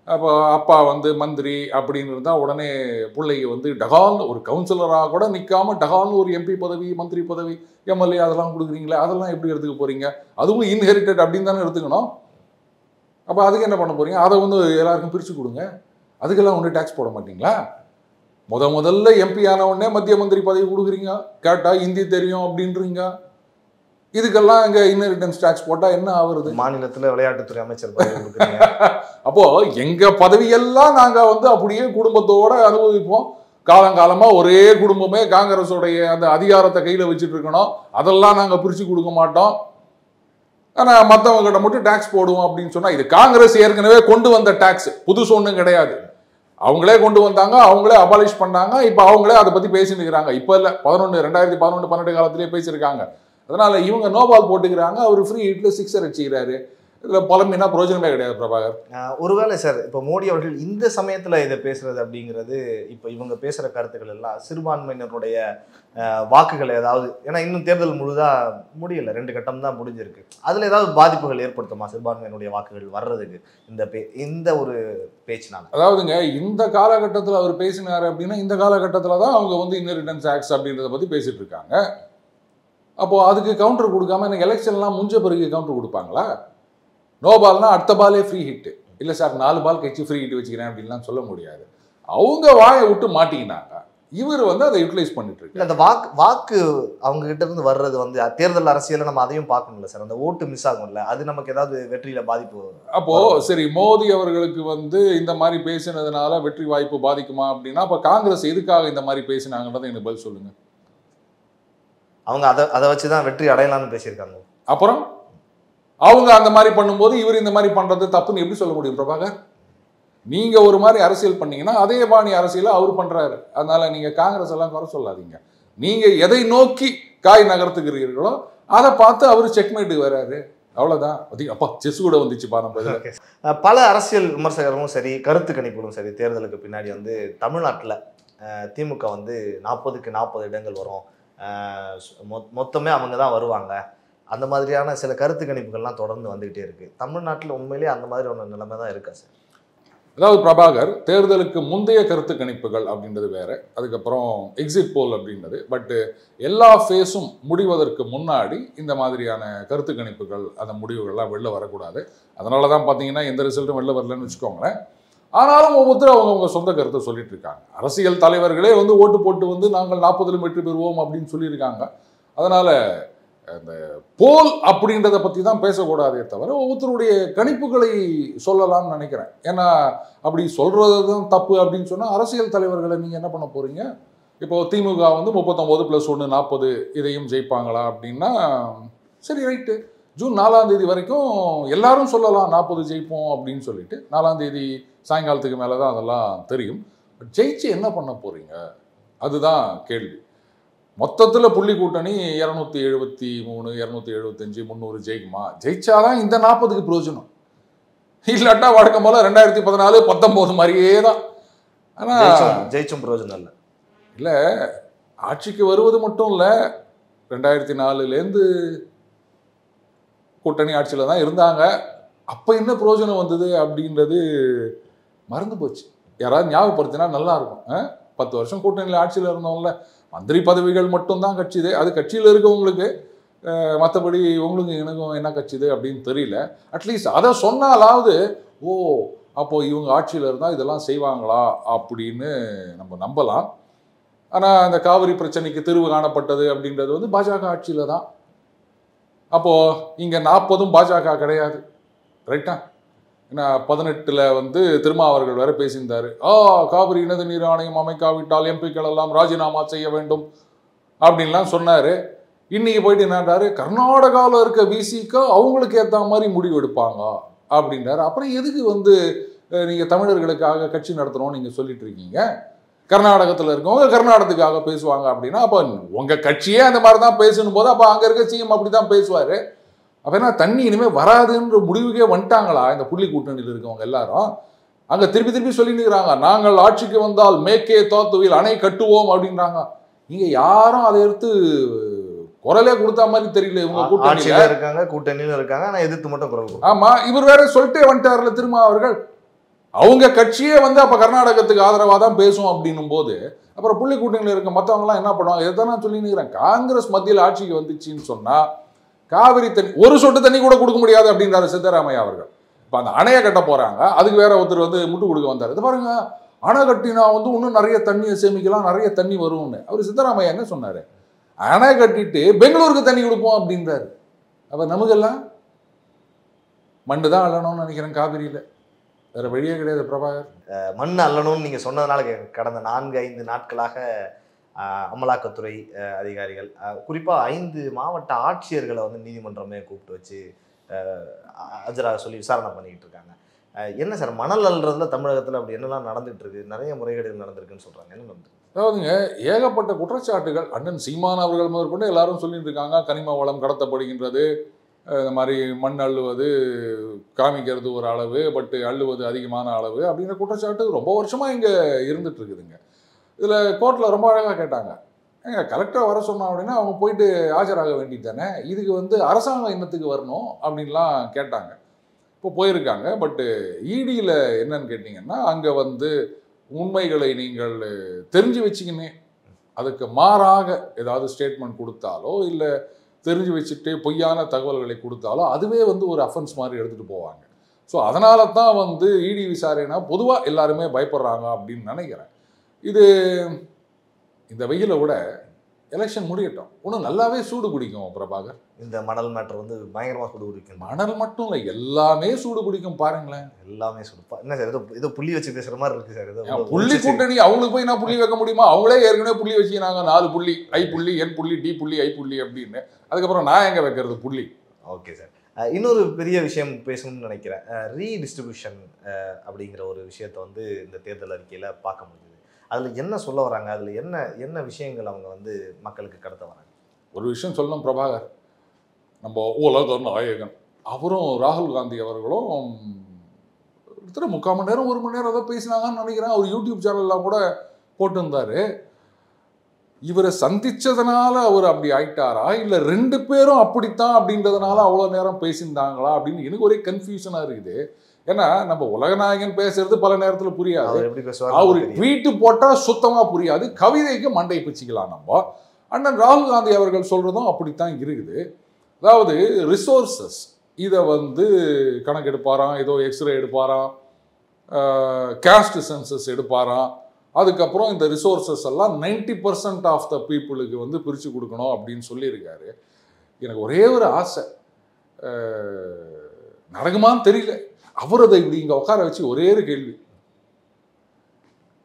அப்போ அப்பா வந்து மந்திரி அப்படின்னு இருந்தால் உடனே பிள்ளைக்கு வந்து டகால்னு ஒரு கவுன்சிலராக கூட நிற்காமல் டகால்னு ஒரு எம்பி பதவி, மந்திரி பதவி, எம்எல்ஏ அதெல்லாம் கொடுக்குறீங்களே, அதெல்லாம் எப்படி எடுத்துக்க போகிறீங்க? அதுவும் இன்ஹெரிட்டட் அப்படின்னு தானே எடுத்துக்கணும். அப்போ அதுக்கு என்ன பண்ண போகிறீங்க? அதை வந்து எல்லாருக்கும் பிரித்து கொடுங்க. அதுக்கெல்லாம் ஒன்றும் டேக்ஸ் போட மாட்டிங்களா? முதல்ல எம்பி ஆன உடனே மத்திய மந்திரி பதவி கொடுக்குறீங்க, கேட்டால் ஹிந்தி தெரியும் அப்படின்றீங்க. இதுக்கெல்லாம் இங்கே இன்ஹெரிட்டன்ஸ் டேக்ஸ் போட்டால் என்ன ஆகுறது? மாநிலத்தில் விளையாட்டுத்துறை அமைச்சர் பதவி கொடுக்குறீங்க. அப்போது எங்கள் பதவியெல்லாம் நாங்கள் வந்து அப்படியே குடும்பத்தோடு அனுபவிப்போம். காலங்காலமாக ஒரே குடும்பமே காங்கிரஸோடைய அந்த அதிகாரத்தை கையில் வச்சுட்டு இருக்கணும். அதெல்லாம் நாங்கள் பிரித்து கொடுக்க மாட்டோம். ஆனால் மற்றவங்ககிட்ட மட்டும் டேக்ஸ் போடுவோம் அப்படின்னு சொன்னால் இது காங்கிரஸ் ஏற்கனவே கொண்டு வந்த டேக்ஸ், புதுசு ஒன்றும் கிடையாது. அவங்களே கொண்டு வந்தாங்க, அவங்களே அபாலிஷ் பண்ணாங்க. இப்போ அவங்களே அதை பற்றி பேசிட்டு இருக்கிறாங்க. இப்போ இல்லை, 2011-12 காலத்திலே பேசியிருக்காங்க. அதனால் இவங்க நோபால் போட்டுக்கிறாங்க, அவர் ஃப்ரீ ஹிட்டில் சிக்ஸர் அடிச்சுக்கிறாரு. இதில் புலம்பினா பிரயோஜனமே கிடையாது பிரபாகர். ஒருவேளை சார் இப்போ மோடி அவர்கள் இந்த சமயத்தில் இதை பேசுறது அப்படிங்கிறது, இப்போ இவங்க பேசுகிற கருத்துக்கள் எல்லாம் சிறுபான்மையினருடைய வாக்குகள் ஏதாவது, ஏன்னா இன்னும் தேர்தல் முழுதாக முடியலை, 2 கட்டம் தான் முடிஞ்சிருக்கு, அதில் ஏதாவது பாதிப்புகள் ஏற்படுத்துமா சிறுபான்மையினுடைய வாக்குகள் வர்றதுக்கு இந்த ஒரு பேச்சினால? அதாவதுங்க, இந்த காலகட்டத்தில் அவர் பேசினார் அப்படின்னா இந்த காலகட்டத்தில் தான் அவங்க வந்து இன்ஹெரிட்டன்ஸ் ஆக்ட்ஸ் அப்படின்றத பற்றி பேசிகிட்டு இருக்காங்க. அப்போது அதுக்கு கவுண்டர் கொடுக்காம எனக்கு எலெக்ஷன்லாம் முடிஞ்ச பிறகு கவுண்டர் கொடுப்பாங்களா? நோ பால்னா அடுத்த பாலே ஃப்ரீ ஹிட்டு, இல்லை சார் 4 பால் கழிச்சு ஃப்ரீ ஹிட் வச்சுக்கிறேன் அப்படின்லாம் சொல்ல முடியாது. அவங்க வாயை விட்டு மாட்டிக்கினாங்க, இவர் வந்து அதை யூட்டிலைஸ் பண்ணிட்டு இருக்கு. அந்த வாக்கு அவங்க கிட்ட இருந்து வர்றது வந்து தேர்தல் அரசியலை நம்ம அதையும் பார்க்கணும்ல சார், அந்த ஓட்டு மிஸ் ஆகும்ல, அது நமக்கு ஏதாவது வெற்றியில பாதிப்பு வரும். அப்போ சரி, மோடி அவர்களுக்கு வந்து இந்த மாதிரி பேசினதுனால வெற்றி வாய்ப்பு பாதிக்குமா அப்படின்னா அப்போ காங்கிரஸ் எதுக்காக இந்த மாதிரி பேசினாங்கன்றதை எனக்கு பதில் சொல்லுங்க. அவங்க அதை வச்சு தான் வெற்றி அடையலாம்னு பேசியிருக்காங்க. அப்புறம் அவங்க அந்த மாதிரி பண்ணும்போது இவர் இந்த மாதிரி பண்றது தப்புன்னு எப்படி சொல்ல முடியும் பிரபாகர்? நீங்க ஒரு மாதிரி அரசியல் பண்ணீங்கன்னா அதே பாணி அரசியலை அவர் பண்றாரு. அதனால நீங்க காங்கிரஸ் எல்லாம் குறை சொல்லாதீங்க. நீங்க எதை நோக்கி காய் நகர்த்துக்கிறீர்களோ அதை பார்த்து அவர் செக்மேட்டுக்கு வராரு, அவ்வளவுதான். அப்பா செஸ் கூட வந்துச்சு பாருங்க. பல அரசியல் விமர்சகர்களும் சரி, கருத்து கணிப்புகளும் சரி, தேர்தலுக்கு பின்னாடி வந்து தமிழ்நாட்டில் திமுக வந்து 40க்கு 40 இடங்கள் வரும், மொத்தமே அவங்க தான் வருவாங்க, அந்த மாதிரியான சில கருத்து கணிப்புகள்லாம் தொடர்ந்து வந்துகிட்டே இருக்கு. தமிழ்நாட்டில் உண்மையிலேயே அந்த மாதிரி ஒரு நிலைமை தான் இருக்கா சார்? அதாவது பிரபாகர், தேர்தலுக்கு முந்தைய கருத்து கணிப்புகள் அப்படின்றது வேற, அதுக்கப்புறம் எக்ஸிட் போல் அப்படின்றது. பட்டு எல்லா ஃபேஸும் முடிவதற்கு முன்னாடி இந்த மாதிரியான கருத்து கணிப்புகள், அந்த முடிவுகள்லாம் வெளில வரக்கூடாது. அதனால தான் பார்த்தீங்கன்னா எந்த ரிசல்ட்டும் வெளில வரலன்னு வச்சுக்கோங்களேன். ஆனாலும் ஒவ்வொருத்தரும் அவங்கவுங்க சொந்த கருத்தை சொல்லிட்டு இருக்காங்க. அரசியல் தலைவர்களே வந்து ஓட்டு போட்டு வந்து நாங்கள் 40 வெற்றி பெறுவோம் அப்படின்னு சொல்லியிருக்காங்க. அதனால அந்த போல் அப்படின்றத பற்றி தான் பேசக்கூடாதே தவிர ஒவ்வொருத்தருடைய கணிப்புகளை சொல்லலாம்னு நினைக்கிறேன். ஏன்னா அப்படி சொல்கிறது தான் தப்பு அப்படின்னு சொன்னால் அரசியல் தலைவர்களை நீங்கள் என்ன பண்ண போகிறீங்க? இப்போது திமுக வந்து 39 + 1 40 இதையும் ஜெயிப்பாங்களா அப்படின்னா சரி ரைட்டு, ஜூன் 4ஆம் தேதி வரைக்கும் எல்லாரும் சொல்லலாம் 40 ஜெயிப்போம் அப்படின்னு சொல்லிட்டு. 4ஆம் தேதி சாயங்காலத்துக்கு மேலே தான் அதெல்லாம் தெரியும். பட் ஜெயிச்சு என்ன பண்ண போகிறீங்க, அதுதான் கேள்வி. மொத்தத்தில் புள்ளி கூட்டணி 273, 275, 300 ஜெயிக்குமா? ஜெயிச்சாதான் இந்த 40க்கு பிரயோஜனம். இல்லாட்டா வழக்கம் போல 2014, 19 மாதிரியே தான். ஆனால் ஜெயிச்சும் பிரயோஜனம் இல்லை. இல்லை, ஆட்சிக்கு வருவது மட்டும் இல்லை, 2004லேருந்து கூட்டணி ஆட்சியில் தான் இருந்தாங்க. அப்போ என்ன பிரயோஜனம் வந்தது அப்படின்றது மறந்து போச்சு. யாராவது ஞாபகப்படுத்தினா நல்லா இருக்கும். 10 வருஷம் கூட்டணியில் ஆட்சியில் இருந்தவங்கள மந்திரி பதவிகள் மட்டும்தான் கட்சிது. அது கட்சியில் இருக்கவங்களுக்கு, மற்றபடி உங்களுக்கு எனக்கும் என்ன கட்சிது அப்படின்னு தெரியல. அட்லீஸ்ட் அதை சொன்னாலாவது ஓ அப்போ இவங்க ஆட்சியில் இருந்தால் இதெல்லாம் செய்வாங்களா அப்படின்னு நம்ம நம்பலாம். ஆனால் அந்த காவிரி பிரச்சனைக்கு தீர்வு காணப்பட்டது அப்படின்றது வந்து பாஜக ஆட்சியில் தான். அப்போது இங்கே 40 பாஜக கிடையாது, ரைட்டா? ஏன்னா 18 வந்து திருமாவர்கள் வேற பேசியிருந்தாரு. காவிரி நிதி நீர் ஆணையம் அமைக்காவிட்டால் எம்பிக்கள் எல்லாம் ராஜினாமா செய்ய வேண்டும் அப்படின்லாம் சொன்னார். இன்னைக்கு போயிட்டு என்னன்றாரு, கர்நாடகாவில் இருக்க விசிக்கு அவங்களுக்கு ஏற்ற மாதிரி முடிவு எடுப்பாங்க அப்படின்றாரு. அப்புறம் எதுக்கு வந்து நீங்கள் தமிழர்களுக்காக கட்சி நடத்தணும்னு நீங்கள் சொல்லிட்டு இருக்கீங்க? கர்நாடகத்தில் இருக்கவங்க கர்நாடகத்துக்காக பேசுவாங்க அப்படின்னா அப்போ உங்கள் கட்சியே அந்த மாதிரி தான் பேசணும் போது அப்போ அங்கே இருக்க சிஎம் அப்படி தான் பேசுவார். அப்போ என்ன தண்ணி இனிமேல் வராதுன்ற முடிவுக்கே வந்துட்டாங்களா இந்த புள்ளி கூட்டணியில் இருக்கவங்க எல்லாரும்? அங்கே திருப்பி சொல்லிட்டு இருக்கிறாங்க, நாங்கள் ஆட்சிக்கு வந்தால் மேற்கே தோத்துவில் அணை கட்டுவோம் அப்படின்றாங்க. நீங்கள் யாரும் அதை எடுத்து குரலே கொடுத்தா மாதிரி தெரியல. இவங்க கூட்டணியில் இருக்காங்க, கூட்டணியில் இருக்காங்க, ஆனால் எதிர்த்து மட்டும் குரல். ஆமாம், இவர் வேற சொல்லிட்டே வந்துட்டார்ல திருமாவர்கள். அவங்க கட்சியே வந்து அப்போ கர்நாடகத்துக்கு ஆதரவாக தான் பேசும் அப்படின்னும் போது அப்புறம் புள்ளி கூட்டணியில் இருக்க மற்றவங்களாம் என்ன பண்ணுவாங்க? இதை தான் நான் சொல்லின்னு இருக்கிறேன். காங்கிரஸ் மத்தியில் ஆட்சிக்கு வந்துச்சுன்னு சொன்னால் காவிரி தண்ணி ஒரு சொட்டு தண்ணி கூட கொடுக்க முடியாது அப்படின்றாரு சித்தராமையா அவர்கள். இப்போ அந்த அணையை கட்ட போகிறாங்க, அதுக்கு வேற ஒருத்தர் வந்து முட்டு கொடுக்க வந்தார். இது பாருங்க, அணை கட்டினா வந்து இன்னும் நிறைய தண்ணியை சேமிக்கலாம், நிறைய தண்ணி வரும்னு அவர் சித்தராமையா என்ன சொன்னார்? அணை கட்டிட்டு பெங்களூருக்கு தண்ணி கொடுப்போம் அப்படின்றாரு. அப்போ நமக்கெல்லாம் மண்ணு தான் அள்ளணும்னு நினைக்கிறேன் காவிரியில், வேற வழியே கிடையாது பிரபாகர். மண் அள்ளணும்னு நீங்கள் சொன்னதுனால கடந்த 4-5 நாட்களாக அமலாக்கத்துறை அதிகாரிகள் குறிப்பாக 5 மாவட்ட ஆட்சியர்களை வந்து நீதிமன்றமே கூப்பிட்டு வச்சு ஆஜராக சொல்லி விசாரணை பண்ணிக்கிட்டு இருக்காங்க. என்ன சார் மணல் அள்ளுறதுல தமிழகத்தில் அப்படி என்னெல்லாம் நடந்துட்டு இருக்கு? நிறைய முறைகேடுகள் நடந்திருக்குன்னு சொல்கிறாங்க. என்ன நடந்துருக்கு? அதாவதுங்க, ஏகப்பட்ட குற்றச்சாட்டுகள் அண்ணன் சீமான் அவர்கள் முதற்கொண்டு எல்லாரும் சொல்லிட்டு இருக்காங்க. கனிம வளம் கடத்தப்படுகின்றது, இந்த மாதிரி மண் அள்ளுவது காமிக்கிறது ஒரு அளவு, பட் அள்ளுவது அதிகமான அளவு அப்படின்ற குற்றச்சாட்டு ரொம்ப வருஷமாக இங்கே இருந்துட்டு இருக்குதுங்க. இதில் கோர்ட்டில் ரொம்ப அழகாக கேட்டாங்க, கலெக்டரை வர சொன்னோம் அப்படின்னா அவங்க போயிட்டு ஆஜராக வேண்டியது தானே, இதுக்கு வந்து அரசாங்கம் இன்னத்துக்கு வரணும் அப்படின்லாம் கேட்டாங்க. இப்போ போயிருக்காங்க. பட்டு இடியில் என்னன்னு கேட்டிங்கன்னா, அங்கே வந்து உண்மைகளை நீங்கள் தெரிஞ்சு வச்சுக்கினே அதுக்கு மாறாக ஏதாவது ஸ்டேட்மெண்ட் கொடுத்தாலோ இல்லை தெரிஞ்சு வச்சுட்டு பொய்யான தகவல்களை கொடுத்தாலோ அதுவே வந்து ஒரு அஃபென்ஸ் மாதிரி எடுத்துகிட்டு போவாங்க. ஸோ அதனால தான் வந்து இடி விசாரணைனா பொதுவாக எல்லாருமே பயப்படுறாங்க அப்படின்னு நினைக்கிறேன். இது இந்த வெயிலை விட எலெக்ஷன் முடியட்டும், ஒன்றும் நல்லாவே சூடு பிடிக்கும் பிரபாகர். இந்த மணல் மேட்டர் வந்து பயங்கரமாக சூடு பிடிக்கும். மணல் மட்டும் இல்லை, எல்லாமே சூடு பிடிக்கும். பாருங்களேன், எல்லாமே சூடு. என்ன சார் ஏதோ புள்ளி வச்சு பேசுகிற மாதிரி இருக்குது சார். ஏதோ புள்ளி கூட்டணி அவங்களுக்கு போய் நான் புள்ளி வைக்க முடியுமா? அவங்களே ஏற்கனவே புள்ளி வச்சுக்கிறாங்க, 4 புள்ளி, ஐ புள்ளி, என் புள்ளி, டி புள்ளி, ஐ புள்ளி அப்படின்னு. அதுக்கப்புறம் நான் எங்கே வைக்கிறது புள்ளி? ஓகே சார், இன்னொரு பெரிய விஷயம் பேசணும்னு நினைக்கிறேன். ரீடிஸ்ட்ரிபியூஷன் அப்படிங்கிற ஒரு விஷயத்தை வந்து இந்த தேர்தல் அறிக்கையில் பார்க்க முடியுது. அதில் என்ன சொல்ல வராங்க? அதில் என்ன விஷயங்கள் அவங்க வந்து மக்களுக்கு கடத்த வராங்க? ஒரு விஷயம் சொல்லணும் பிரபாகர், நம்ம உலக நாயகன் அவரும் ராகுல் காந்தி அவர்களும் கிட்டத்தட்ட 3/4 மணி நேரம் 1 மணி நேரம் ஏதோ பேசினாங்கன்னு நினைக்கிறேன். அவர் யூடியூப் சேனல்லாம் கூட போட்டிருந்தாரு. இவரை சந்திச்சதுனால அவர் அப்படி ஆயிட்டாரா, இல்லை 2 பேரும் அப்படித்தான் அப்படின்றதுனால அவ்வளோ நேரம் பேசியிருந்தாங்களா அப்படின்னு எனக்கு ஒரே கன்ஃபியூஷனாக இருக்குது. ஏன்னா நம்ம உலகநாயகன் பேசுறது பல நேரத்தில் புரியாது, அவர் ட்வீட்டு போட்டால் சுத்தமாக புரியாது, கவிதைக்கு மண்டை பிச்சுக்கலாம். நம்ம அண்ணன் ராகுல் காந்தி அவர்கள் சொல்றதும் அப்படித்தான் இருக்குது. அதாவது ரிசோர்ஸஸ் இதை வந்து கணக்கெடுப்பாராம், ஏதோ எக்ஸ்ரே எடுப்பாராம், கேஸ்ட் சென்சஸ் எடுப்பாராம், அதுக்கப்புறம் இந்த ரிசோர்ஸஸ் எல்லாம் 90% ஆஃப் த பீப்புளுக்கு வந்து பிரித்து கொடுக்கணும் அப்படின்னு சொல்லியிருக்காரு. எனக்கு ஒரே ஒரு ஆசை, நடக்குமான்னு தெரியல. அவர் அதை இப்படி இங்கே உட்கார வச்சு ஒரே ஒரு கேள்வி,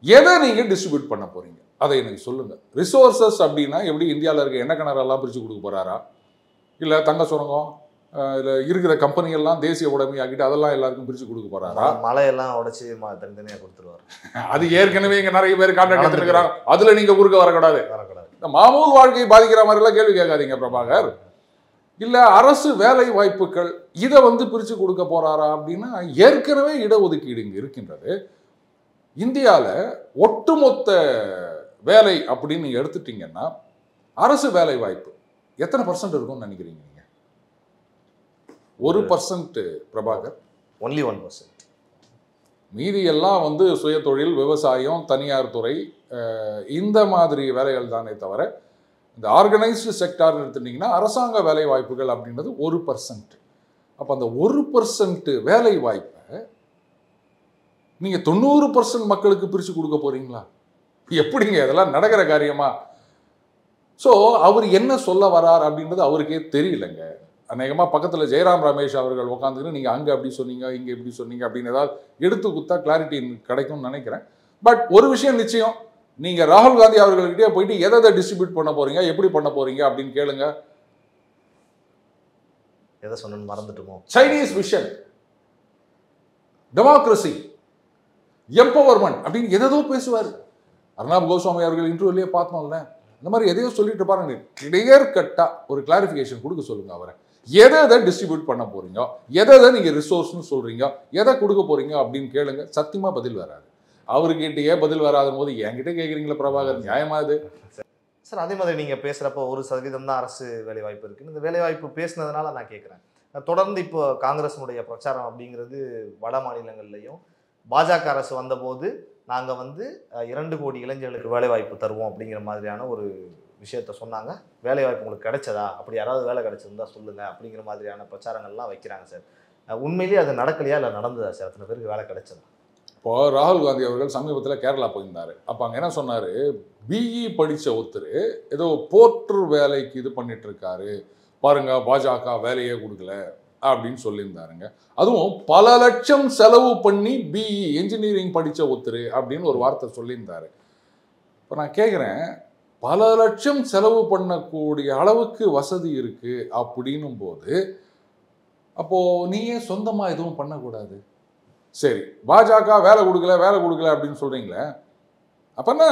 எதை நீங்கள் டிஸ்ட்ரிபியூட் பண்ண போறீங்க அதை எனக்கு சொல்லுங்க. ரிசோர்ஸஸ் அப்படின்னா எப்படி இந்தியாவில் இருக்க எண்ணெய் கிணறெல்லாம் பிரித்து கொடுக்க போறாரா, இல்லை தங்க சுரங்கம் இல்லை இருக்கிற கம்பெனிகள்லாம் தேசிய உடைமை ஆக்கிட்டு அதெல்லாம் எல்லாருக்கும் பிரித்து கொடுக்க போறாரா, மலையெல்லாம் உடைச்சி தனித்தனியாக கொடுத்துருவார். அது ஏற்கனவே இங்கே நிறைய பேர் கான்ட்ராக்ட் எடுத்துருக்கிறாங்க, அதில் நீங்கள் குறுக்க வரக்கூடாது. இந்த மாமூல் வாழ்க்கையை பாதிக்கிற மாதிரிலாம் கேள்வி கேட்காதீங்க பிரபாகர். இல்லை அரசு வேலை வாய்ப்புகள் இதை வந்து பிரித்து கொடுக்க போறாரா அப்படின்னா, ஏற்கனவே இடஒதுக்கீடு இங்கே இருக்கின்றது. இந்தியாவில் ஒட்டுமொத்த வேலை அப்படின்னு நீங்கள் எடுத்துட்டீங்கன்னா அரசு வேலை வாய்ப்பு எத்தனை % இருக்கும்னு நினைக்கிறீங்க? நீங்கள் 1% பிரபாகர், ஒன்லி 1%. மீதி எல்லாம் வந்து சுயதொழில், விவசாயம், தனியார் துறை, இந்த மாதிரி வேலைகள் தானே தவிர இந்த ஆர்கனைஸ்டு செக்டார் எடுத்துட்டீங்கன்னா அரசாங்க வேலை வாய்ப்புகள் அப்படின்றது 1%. அப்போ அந்த 1% வேலை வாய்ப்பை நீங்க 90% மக்களுக்கு பிரிச்சு கொடுக்க போறீங்களா? எப்படிங்க இதெல்லாம் நடக்கிற காரியமா? ஸோ அவர் என்ன சொல்ல வரார் அப்படின்றது அவருக்கே தெரியலங்க. அநேகமா பக்கத்துல ஜெயராம் ரமேஷ் அவர்கள் உட்காந்துன்னு நீங்க அங்க அப்படி சொன்னீங்க, இங்க இப்படி சொன்னீங்க அப்படின்னு ஏதாவது எடுத்து கொடுத்தா கிளாரிட்டி கிடைக்கும்னு நினைக்கிறேன். பட் ஒரு விஷயம் நிச்சயம், நீங்க ராகுல் காந்தி அவர்கள்கிட்டயே போயிட்டு எதை டிஸ்ட்ரிபியூட் பண்ண போறீங்க, எப்படி பண்ண போறீங்க அப்படின்னு கேளுங்க. எதை சொன்னு மறந்துட்டுமோ? சைனீஸ் விஷன், டெமோக்ரஸி, எம்பவர்மெண்ட் அப்படின்னு எதோ பேசுவார். அர்னாப் கோஸ்வாமி அவர்கள் இன்டர்வியூலயே பார்த்தோம்ல, இந்த மாதிரி எதையோ சொல்லிட்டு பாருங்க. கிளியர் கட்டா ஒரு கிளாரிஃபிகேஷன் கொடுக்க சொல்லுங்க அவரை. எதை டிஸ்ட்ரிபியூட் பண்ண போறீங்க, எதை நீங்க ரிசோர்ஸ்னு சொல்றீங்க, எதை கொடுக்க போறீங்க அப்படின்னு கேளுங்க. சத்தியமா பதில் வராது. அவர்கிட்டயே பதில் வராத போது என்கிட்ட கேட்குறீங்களா பிரபாகர்? நியாயமா இது? சார், அதே மாதிரி நீங்கள் பேசுகிறப்ப 1% தான் அரசு வேலைவாய்ப்பு இருக்குன்னு இந்த வேலைவாய்ப்பு பேசுனதுனால நான் கேட்குறேன். தொடர்ந்து இப்போ காங்கிரஸினுடைய பிரச்சாரம் அப்படிங்கிறது வட மாநிலங்கள்லையும் பாஜக அரசு வந்தபோது நாங்கள் வந்து 2 கோடி இளைஞர்களுக்கு வேலைவாய்ப்பு தருவோம் அப்படிங்கிற மாதிரியான ஒரு விஷயத்த சொன்னாங்க. வேலைவாய்ப்பு உங்களுக்கு கிடைச்சதா, அப்படி யாராவது வேலை கிடைச்சிருந்தா சொல்லுங்கள் அப்படிங்கிற மாதிரியான பிரச்சாரங்கள்லாம் வைக்கிறாங்க சார். உண்மையிலேயே அது நடக்கலையா இல்லை நடந்ததா சார்? அத்தனை பேருக்கு வேலை கிடைச்சதா? இப்போ ராகுல் காந்தி அவர்கள் சமீபத்தில் கேரளா போயிருந்தாரு. அப்போ அங்கே என்ன சொன்னார், பிஇ படித்த ஒருத்தர் ஏதோ போர்ட்டர் வேலைக்கு இது பண்ணிட்டு இருக்காரு பாருங்க, பாஜக வேலையே கொடுக்கல அப்படின்னு சொல்லியிருந்தாருங்க. அதுவும் பல லட்சம் செலவு பண்ணி பிஇ என்ஜினியரிங் படித்த ஒருத்தர் அப்படின்னு ஒரு வார்த்தை சொல்லியிருந்தாரு. இப்போ நான் கேட்குறேன், பல லட்சம் செலவு பண்ணக்கூடிய அளவுக்கு வசதி இருக்கு அப்படின்னும் போது அப்போது நீ ஏன் சொந்தமாக எதுவும் பண்ணக்கூடாது? சரி, பாஜக வேலை கொடுக்கல அப்படின்னு சொல்றீங்களே, அப்பன்னா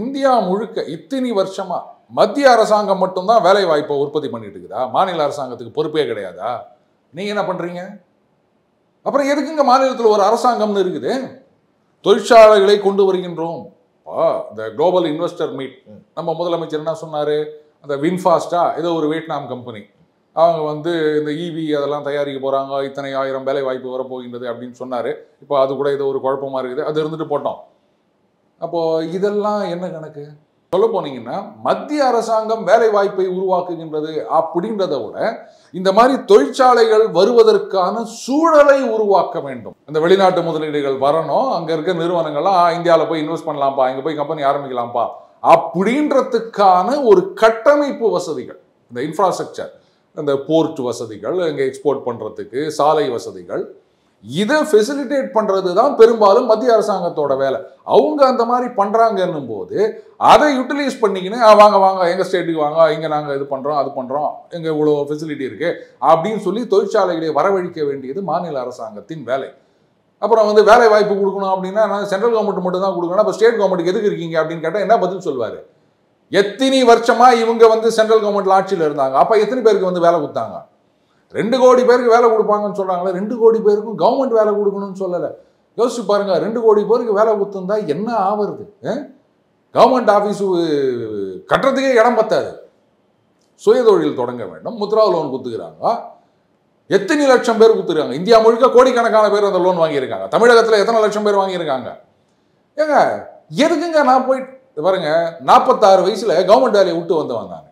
இந்தியா முழுக்க இத்தனை வருஷமா மத்திய அரசாங்கம் மட்டும்தான் வேலை வாய்ப்பை உற்பத்தி பண்ணிட்டு இருக்குதா? மாநில அரசாங்கத்துக்கு பொறுப்பே கிடையாதா? நீங்க என்ன பண்றீங்க? அப்புறம் எதுக்குங்க மாநிலத்தில் ஒரு அரசாங்கம்னு இருக்குது? தொழிற்சாலைகளை கொண்டு வருகின்றோம். இந்த குளோபல் இன்வெஸ்டர் மீட் நம்ம முதலமைச்சர் என்ன சொன்னாரு, அந்த வின்ஃபாஸ்டா ஏதோ ஒரு வியட்நாம் கம்பெனி, அவங்க வந்து இந்த இவி அதெல்லாம் தயாரிக்க போகிறாங்க, இத்தனை 1000 வேலை வாய்ப்பு வரப்போகின்றது அப்படின்னு சொன்னார். இப்போ அது கூட ஏதோ ஒரு குழப்பமாக இருக்குது, அது இருந்துட்டு போட்டோம். அப்போது இதெல்லாம் என்ன கணக்கு? சொல்ல போனீங்கன்னா மத்திய அரசாங்கம் வேலை வாய்ப்பை உருவாக்குகின்றது அப்படின்றத விட இந்த மாதிரி தொழிற்சாலைகள் வருவதற்கான சூழலை உருவாக்க வேண்டும். இந்த வெளிநாட்டு முதலீடுகள் வரணும், அங்கே இருக்க நிறுவனங்கள்லாம் இந்தியாவில் போய் இன்வெஸ்ட் பண்ணலாம்ப்பா, இங்கே போய் கம்பெனி ஆரம்பிக்கலாம்ப்பா அப்படின்றதுக்கான ஒரு கட்டமைப்பு வசதிகள், இந்த இன்ஃப்ராஸ்ட்ரக்சர், இந்த போர்ட் வசதிகள், இங்கே எக்ஸ்போர்ட் பண்ணுறதுக்கு சாலை வசதிகள், இதை ஃபெசிலிட்டேட் பண்ணுறது தான் பெரும்பாலும் மத்திய அரசாங்கத்தோட வேலை. அவங்க அந்த மாதிரி பண்ணுறாங்கன்னும் போது அதை யூட்டிலைஸ் பண்ணிக்கின்னு வாங்க எங்கள் ஸ்டேட்டுக்கு வாங்க, இங்கே நாங்கள் இது பண்ணுறோம் அது பண்ணுறோம், எங்கே இவ்வளோ ஃபெசிலிட்டி இருக்குது அப்படின்னு சொல்லி தொழிற்சாலைகளை வரவழைக்க வேண்டியது மாநில அரசாங்கத்தின் வேலை. அப்புறம் வந்து வேலை வாய்ப்பு கொடுக்கணும் அப்படின்னா நான் சென்ட்ரல் கவர்மெண்ட் மட்டும் தான் கொடுக்கணும், அப்போ ஸ்டேட் கவர்மெண்ட்டுக்கு எதுக்கு இருக்கீங்க அப்படின்னு கேட்டால் என்ன பதில் சொல்வார்? எத்தனை வருஷமா இவங்க வந்து சென்ட்ரல் கவர்மெண்ட் ஆட்சியில் இருந்தாங்க, அப்போ எத்தனை பேருக்கு வந்து வேலை கொடுத்தாங்க? 2 கோடி பேருக்கு வேலை கொடுப்பாங்கன்னு சொல்றாங்களே, 2 கோடி பேருக்கும் கவர்மெண்ட் வேலை கொடுக்கணும்னு சொல்லலை. யோசிச்சு பாருங்க, 2 கோடி பேருக்கு வேலை கொடுத்துருந்தா என்ன ஆகுறது? கவர்மெண்ட் ஆஃபீஸு கட்டுறதுக்கே இடம் பத்தாது. சுயதொழில் தொடங்க வேண்டும், முத்ரா லோன் கொடுத்துக்கிறாங்க. எத்தனை லட்சம் பேர் கொடுத்துருக்காங்க? இந்தியா முழுக்க கோடிக்கணக்கான பேர் அந்த லோன் வாங்கியிருக்காங்க. தமிழகத்தில் எத்தனை லட்சம் பேர் வாங்கியிருக்காங்க? ஏங்க எதுக்குங்க நான் போயிட்டு பாருங்க, 46 வயசுல கவர்மெண்ட் வேலையை விட்டு வந்தவன் நான்.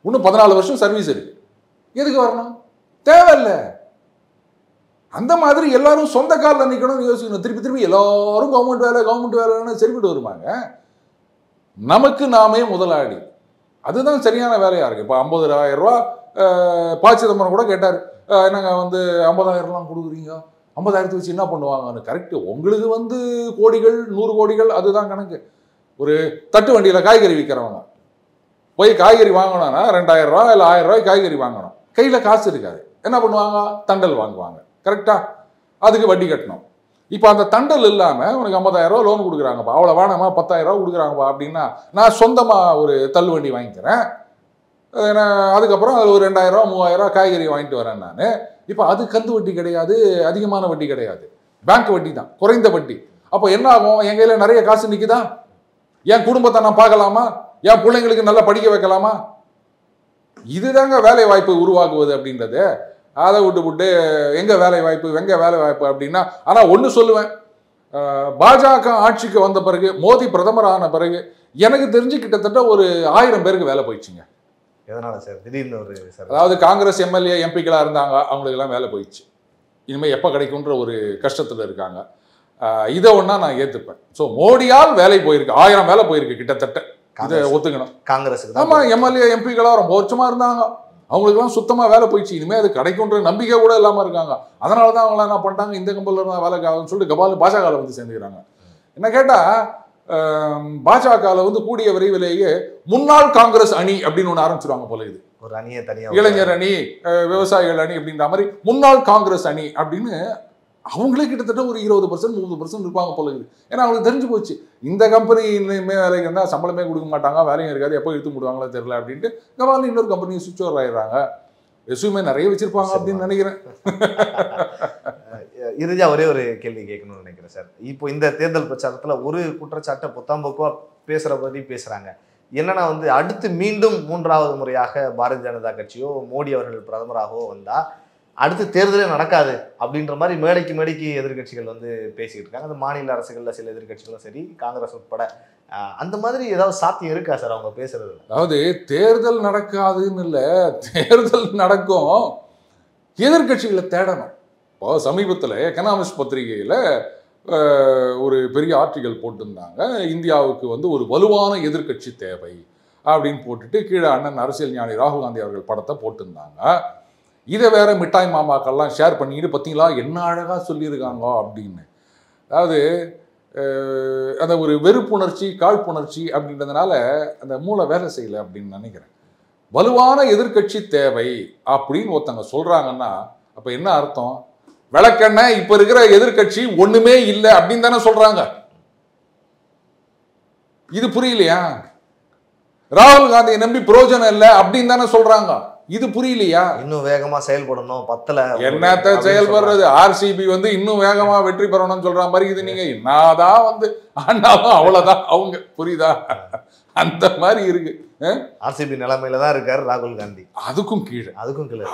இன்னும் 14 வருஷம் சர்வீஸ் இருக்கு, எதுக்கு வரணும்? தேவையில்லை. அந்த மாதிரி எல்லாரும் சொந்த காலில் நிற்கணும்னு யோசிக்கணும். திருப்பி எல்லாரும் கவர்மெண்ட் வேலைன்னு சரிவிட்டு வருவாங்க. நமக்கு நாமே முதலாளி, அதுதான் சரியான வேலையா இருக்கு. இப்போ 50,000 ரூபா ப. சிதம்பரம் கூட கேட்டார், என்னங்க வந்து 50,000 கொடுக்குறீங்க, 50,000 வச்சு என்ன பண்ணுவாங்கன்னு. கரெக்டு, உங்களுக்கு வந்து கோடிகள் 100 கோடிகள் அதுதான் கணக்கு. ஒரு தட்டு வண்டியில் காய்கறி விற்கிறவங்க போய் காய்கறி வாங்கணும்னா 2,000 ரூபா இல்லை 1000 ரூபாய்க்கு காய்கறி வாங்கணும். கையில் காசு இருக்காது, என்ன பண்ணுவாங்க? தண்டல் வாங்குவாங்க. கரெக்டா? அதுக்கு வட்டி கட்டணும். இப்போ அந்த தண்டல் இல்லாமல் உனக்கு 50,000 ரூபா லோன் கொடுக்குறாங்கப்பா, அவ்வளோ வேணாமா 10,000 ரூபா கொடுக்குறாங்கப்பா அப்படின்னா நான் சொந்தமாக ஒரு தள்ளுவண்டி வாங்கிக்கிறேன், அதுக்கப்புறம் அதில் ஒரு 2,000 ரூபா 3,000 ரூபா காய்கறி வாங்கிட்டு வரேன் நான். இப்போ அது கந்து வட்டி கிடையாது, அதிகமான வட்டி கிடையாது, பேங்க் வட்டி தான், குறைந்த வட்டி. அப்போ என்ன ஆகும்? என் கையில் நிறைய காசு நிற்குதா? என் குடும்பத்தை நான் பார்க்கலாமா? என் பிள்ளைங்களுக்கு நல்லா படிக்க வைக்கலாமா? இதுதாங்க வேலை வாய்ப்பு உருவாக்குவது அப்படின்றது. அதை விட்டு எங்க வேலை வாய்ப்பு அப்படின்னா, ஆனா ஒண்ணு சொல்லுவேன், பாஜக ஆட்சிக்கு வந்த பிறகு, மோடி பிரதமர் ஆன பிறகு எனக்கு தெரிஞ்சு கிட்டத்தட்ட ஒரு 1000 பேருக்கு வேலை போயிடுச்சுங்க. எதனால சார் திடீர்னு ஒரு அதாவது காங்கிரஸ் எம்எல்ஏ எம்பிக்களா இருந்தாங்க, அவங்களுக்கு எல்லாம் வேலை போயிடுச்சு. இனிமே எப்ப கிடைக்கும்ன்ற ஒரு கஷ்டத்துல இருக்காங்க. இதை ஒன்னா நான் ஏத்துப்பேன். ஸோ மோடியால் வேலை போயிருக்கு, 1000 வேலை போயிருக்கு கிட்டத்தட்ட. இதை ஒத்துக்கணும். காங்கிரஸுக்கு ஆமா, எம்எல்ஏ எம்பிக்களா ரொம்ப வருஷமா இருந்தாங்க, அவங்களுக்குலாம் சுத்தமா வேலை போயிடுச்சு. இனிமே அது கிடைக்கும்ன்ற நம்பிக்கை கூட இல்லாம இருக்காங்க. அதனாலதான் அவங்க என்ன பண்ணிட்டாங்க, இந்த கம்பெனில இருந்தா வேலைக்கு ஆகும்னு சொல்லிட்டு பாஜக வந்து சேர்ந்துக்கிறாங்க. என்ன கேட்டா, பாஜக கூடிய விரைவிலேயே முன்னாள் காங்கிரஸ் அணி அப்படின்னு ஒன்று ஆரம்பிச்சிருவாங்க போல. இது ஒரு அணியை தனியா, இளைஞர் அணி, விவசாயிகள் அணி அப்படின்ற மாதிரி முன்னாள் காங்கிரஸ் அணி அப்படின்னு அவங்களே கிட்டத்தட்ட ஒரு 20% 30% இருப்பாங்க போல இருக்குது. ஏன்னா அவங்களுக்கு தெரிஞ்சு போச்சு, இந்த கம்பெனி வேலைக்கு இருந்தால் சம்பளமே கொடுக்க மாட்டாங்க, வேலையும் இருக்காது, எப்போ இழுத்து முடுவாங்களோ தெரியல அப்படின்ட்டு கவாலி இன்னொரு கம்பெனி சுவிட்ச் ஓவர் ஆயிடுறாங்க. ரெஸ்யூமே நிறைய வச்சிருப்பாங்க அப்படின்னு நினைக்கிறேன். இறுதியா ஒரே ஒரு கேள்வி கேட்கணும்னு நினைக்கிறேன் சார். இப்போ இந்த தேர்தல் பிரச்சாரத்துல ஒரு குற்றச்சாட்டை புத்தாம்போக்குவா பேசுறாங்க. என்னன்னா அடுத்து மீண்டும் 3வது முறையாக பாரதிய ஜனதா கட்சியோ மோடி அவர்கள் பிரதமராகவோ வந்தா அடுத்து தேர்தலே நடக்காது அப்படின்ற மாதிரி மேடைக்கு எதிர்கட்சிகள் பேசிக்கிட்டு இருக்காங்க. அந்த மாநில அரசுகள்ல சில எதிர்கட்சிகளும் சரி, காங்கிரஸ் உட்பட. அந்த மாதிரி ஏதாவது சாத்தியம் இருக்கா சார் அவங்க பேசுறது? அதாவது தேர்தல் நடக்காதுன்னு இல்லை, தேர்தல் நடக்கும், எதிர்கட்சிகளை தேடணும். இப்போ சமீபத்தில் எக்கனாமிக்ஸ் பத்திரிகையில் ஒரு பெரிய ஆர்டிகல் போட்டிருந்தாங்க, இந்தியாவுக்கு ஒரு வலுவான எதிர்கட்சி தேவை அப்படின்னு போட்டுட்டு கீழே அண்ணன் அரசியல் ஞானி ராகுல் காந்தி அவர்கள் படத்தை போட்டிருந்தாங்க. இதை வேற மிட்டாய் மாமாக்கள்லாம் ஷேர் பண்ணிக்கிட்டு பார்த்தீங்களா என்ன அழகாக சொல்லியிருக்காங்க அப்படின்னு. அதாவது அந்த ஒரு வெறுப்புணர்ச்சி, காழ்ப்புணர்ச்சி அப்படின்றதுனால அந்த மூளை வேலை செய்யலை அப்படின்னு நினைக்கிறேன். வலுவான எதிர்கட்சி தேவை அப்படின்னு ஒருத்தங்க சொல்றாங்கன்னா அப்ப என்ன அர்த்தம்? விளக்கெண்ண இப்ப இருக்கிற எதிர்கட்சி ஒண்ணுமே இல்லை அப்படின்னு தானே சொல்றாங்க. இது புரியலையா? ராகுல் காந்தியை நம்பி பிரயோஜனம் இல்லை அப்படின்னு தானே சொல்றாங்க. இது புரியலையா? இன்னும் வேகமா செயல்படணும், பத்தல என்னத்த செயல்படுறது? ஆர்சிபி இன்னும் வேகமா வெற்றி பெறணும்னு சொல்ற மாதிரி இது. நீங்க என்னதான் ஆனாலும் அவ்வளவுதான் அவங்க, புரியுதா? அந்த மாதிரி இருக்கு. ஆர்சிபி நிலைமையில தான் இருக்காரு ராகுல் காந்தி. அதுக்கும் கீழே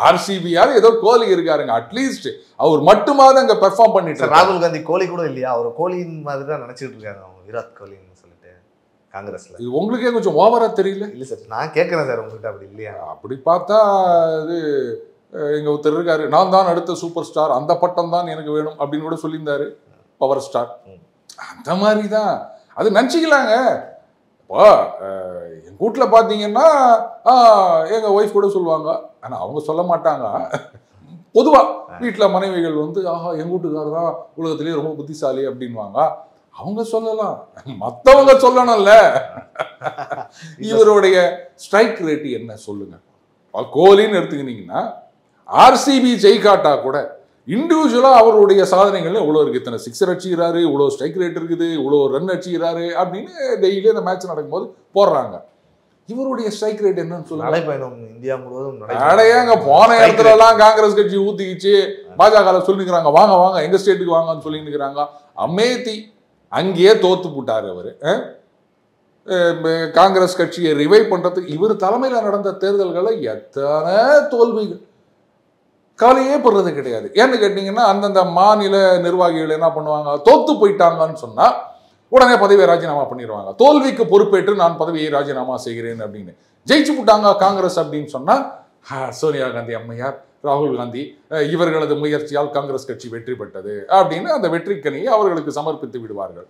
ஆர்சிபியாவது ஏதோ கோலி இருக்காருங்க, அட்லீஸ்ட் அவர் மட்டுமாவது அங்க பெர்ஃபார்ம் பண்ணிட்டு. ராகுல் காந்தி கோலி கூட இல்லையா, அவர் கோலியின் மாதிரி தான் நினைச்சிட்டு இருக்காங்க அவங்க, விராட் கோலின்னு சொல்லிட்டு காங்கிரஸ்ல. இது உங்களுக்கே கொஞ்சம் ஓவரா தெரியல? இல்ல சார், நான் கேட்கிறேன் சார் உங்ககிட்ட. அப்படி இல்லையா? அப்படி பார்த்தா இது எங்க ஒருத்தர் இருக்காரு, நான் தான் அடுத்த சூப்பர் ஸ்டார், அந்த பட்டம் தான் எனக்கு வேணும் அப்படின்னு கூட சொல்லியிருந்தாரு, பவர் ஸ்டார். அந்த மாதிரி தான் அது நினச்சிக்கலாங்க. இப்போ எங்கள் வீட்டில் பார்த்தீங்கன்னா எங்கள் ஒய்ஃப் கூட சொல்லுவாங்க, ஆனால் அவங்க சொல்ல மாட்டாங்க. பொதுவாக வீட்டில் மனைவிகள் ஆஹா எங்கள் வீட்டுக்காரர் தான் உலகத்திலேயே ரொம்ப புத்திசாலி அப்படின்வாங்க. அவங்க சொல்லலாம், மற்றவங்க சொல்லணும்ல. இவருடைய ஸ்ட்ரைக் ரேட்டு என்ன சொல்லுங்க. கோலின்னு எடுத்துக்கிட்டீங்கன்னா ஆர்சிபி ஜெயிக்காட்டா கூட இண்டிவிஜுவலா அவருடைய சாதனைகள் இவ்வளோ இருக்கு, இத்தனை சிக்ஸர் அடிச்சுக்கிறாரு, இவ்வளோ ஸ்ட்ரைக் ரேட் இருக்குது, இவ்வளோ ரன் அடிச்சுக்கிறாரு அப்படின்னு டெய்லி அந்த மேட்ச் நடக்கும்போது போடுறாங்க. இவருடைய ஸ்ட்ரைக் ரேட் என்னன்னு சொல்லுங்க. நடைபயணம் இந்தியா முழுவதும் நடையாங்க, போன இடத்துல எல்லாம் காங்கிரஸ் கட்சி ஊத்திக்கிச்சு, பாஜக சொல்லிக்கிறாங்க வாங்க வாங்க எங்க ஸ்டேட்டுக்கு வாங்கன்னு சொல்லிட்டு இருக்கிறாங்க. அமேதி அங்கேயே தோத்து போட்டாரு அவரு. காங்கிரஸ் கட்சியை ரிவைவ் பண்றதுக்கு இவர் தலைமையில் நடந்த தேர்தல்களை எத்தனை தோல்விகள், கவலையே படுறது கிடையாது. ஏன்னு கேட்டீங்கன்னா அந்தந்த மாநில நிர்வாகிகள் என்ன பண்ணுவாங்க, தோத்து போயிட்டாங்கன்னு சொன்னா உடனே பதவியை ராஜினாமா பண்ணிடுவாங்க. தோல்விக்கு பொறுப்பேற்று நான் பதவியை ராஜினாமா செய்கிறேன் அப்படின்னு. ஜெயிச்சு போட்டாங்க காங்கிரஸ் அப்படின்னு சொன்னா சோனியா காந்தி அம்மையார், ராகுல் காந்தி இவர்களது முயற்சியால் காங்கிரஸ் கட்சி வெற்றி பெற்றது அப்படின்னு அந்த வெற்றிக்கனியை அவர்களுக்கு சமர்ப்பித்து விடுவார்கள்.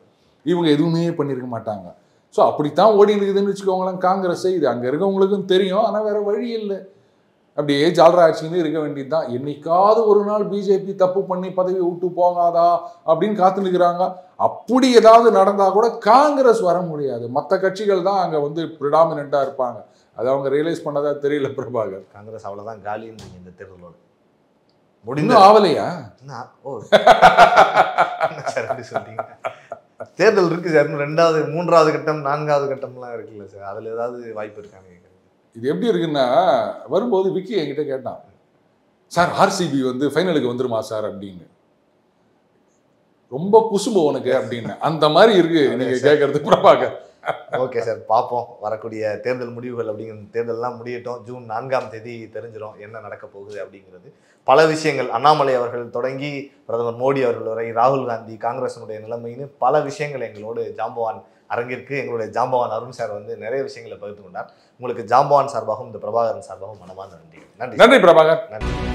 இவங்க எதுவுமே பண்ணியிருக்க மாட்டாங்க. ஸோ அப்படித்தான் ஓடி இருக்குதுன்னு வச்சுக்கோங்களேன் காங்கிரஸ். இது அங்கே இருக்கவங்களுக்கும் தெரியும், ஆனால் வேற வழி இல்லை, அப்படியே ஜால்ரா ஆட்சின்னு இருக்க வேண்டியது தான். என்னைக்காவது ஒரு நாள் பிஜேபி தப்பு பண்ணி பதவி விட்டு போகாதா அப்படின்னு காத்துனுக்கிறாங்க. அப்படி ஏதாவது நடந்தால் கூட காங்கிரஸ் வர முடியாது, மற்ற கட்சிகள் தான் அங்கே ப்ரிடாமினண்ட்டாக இருப்பாங்க. அது அவங்க ரியலைஸ் பண்ணதா தெரியல பிரபாகர். காங்கிரஸ் அவ்வளோதான் காலின்னு இந்த தேர்தலோட முடிந்து ஆவலையா? ஓ சொல்லிட்டீங்க. தேர்தல் இருக்கு சார், 2வது 3வது கட்டம் 4வது கட்டம்லாம் இருக்குல்ல சார், அதில் ஏதாவது வாய்ப்பு இருக்காங்க? இது எப்படி இருக்குன்னா, வரும்போது விக்கி என்கிட்ட கேட்டான், சார் ஆர்சிபி ஃபைனலுக்கு வந்துருமா சார் அப்படின்னு. ரொம்ப குசும்பு உனக்கு அப்படின்னு. அந்த மாதிரி இருக்கு நீங்க கேட்கறது பிரபாகர். ஓகே சார், பார்ப்போம் வரக்கூடிய தேர்தல் முடிவுகள் அப்படிங்கிற தேர்தல்லாம் முடியட்டும். ஜூன் 4ஆம் தேதி தெரிஞ்சிடும் என்ன நடக்க போகுது அப்படிங்கிறது. பல விஷயங்கள் அண்ணாமலை அவர்கள் தொடங்கி பிரதமர் மோடி அவர்கள் வரை, ராகுல் காந்தி, காங்கிரஸினுடைய நிலைமைன்னு பல விஷயங்கள் எங்களோடு ஜாம்பவான் அரங்கிற்கு எங்களுடைய ஜாம்பவான் அருண் சார் வந்து நிறைய விஷயங்களை பகிர்ந்து கொண்டார். உங்களுக்கு ஜாம்பவான் சார்பாகவும் இந்த பிரபாகரன் சார்பாகவும் மனமார்ந்த நன்றி. நன்றி பிரபாகர். நன்றி.